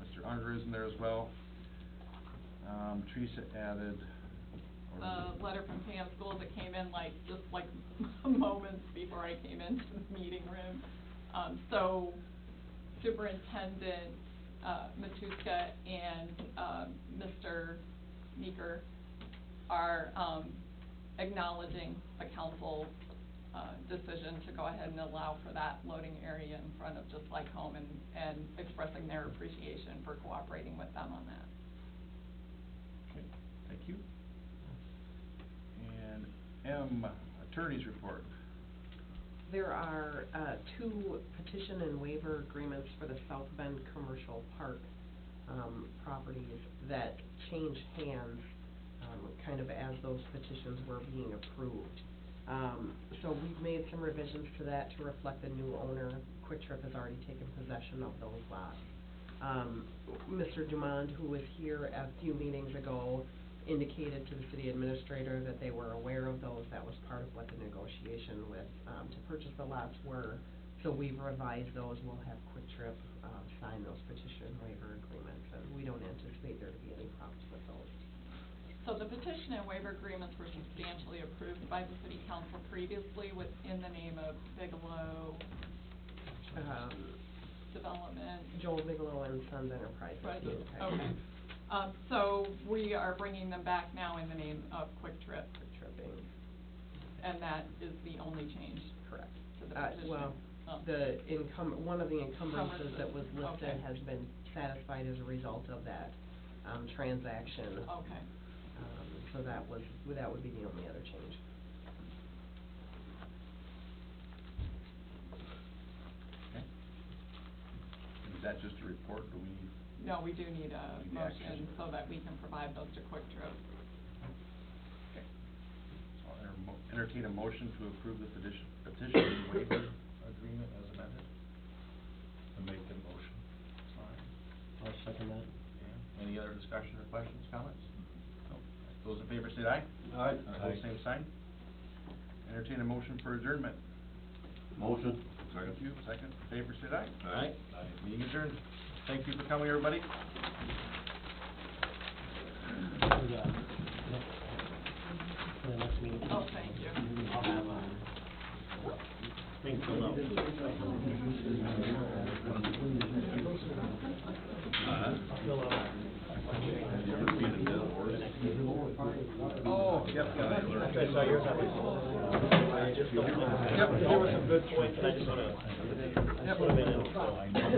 Mr. Unger is in there as well. Teresa added. The letter from Pam Schools that came in just moments before I came into the meeting room. So Superintendent, Matuska and, Mr. Meeker are, acknowledging the council's, decision to go ahead and allow for that loading area in front of Just Like Home and expressing their appreciation for cooperating with them on that. Okay, thank you. And M, attorney's report. There are, two petition and waiver agreements for the South Bend Commercial Park, properties that changed hands, kind of as those petitions were being approved. So we've made some revisions to that to reflect the new owner. Quick Trip has already taken possession of those lots. Mr. Dumond, who was here a few meetings ago, indicated to the city administrator that they were aware of those. That was part of what the negotiation with, to purchase the lots were. So we've revised those. We'll have Quick Trip, sign those petition and waiver agreements, and we don't anticipate there to be any problems with those. So the petition and waiver agreements were substantially approved by the city council previously within the name of Bigelow Development. Joel Bigelow and Sons Enterprises. Right, Okay. okay. So we are bringing them back now in the name of Quick Trip, Quick Trip Inc. and that is the only change Correct. to the petition. Well, Oh. one of the encumbrances that was listed Okay. has been satisfied as a result of that, transaction. Okay. So that would be the only other change. Okay. Is that just a report, do we need? No, we do need a Need action. motion so that we can provide those to Quick Trip. Okay. So I'll entertain a motion to approve the petition and waiver agreement as amended. To make the motion. I'll second that. Okay. Any other discussion or questions, comments? No. Those in favor favor say aye. Aye. Opposed, same sign. Entertain a motion for adjournment. Motion. Thank you. Second, favor say aye. Aye. Meeting adjourned. Thank you for coming, everybody. For the next meeting. Oh, thank you. I'll have, things filled out. Fill out. Oh, yep. After I saw yours, I just don't, there were some good points, and I just wanna, put them in, so.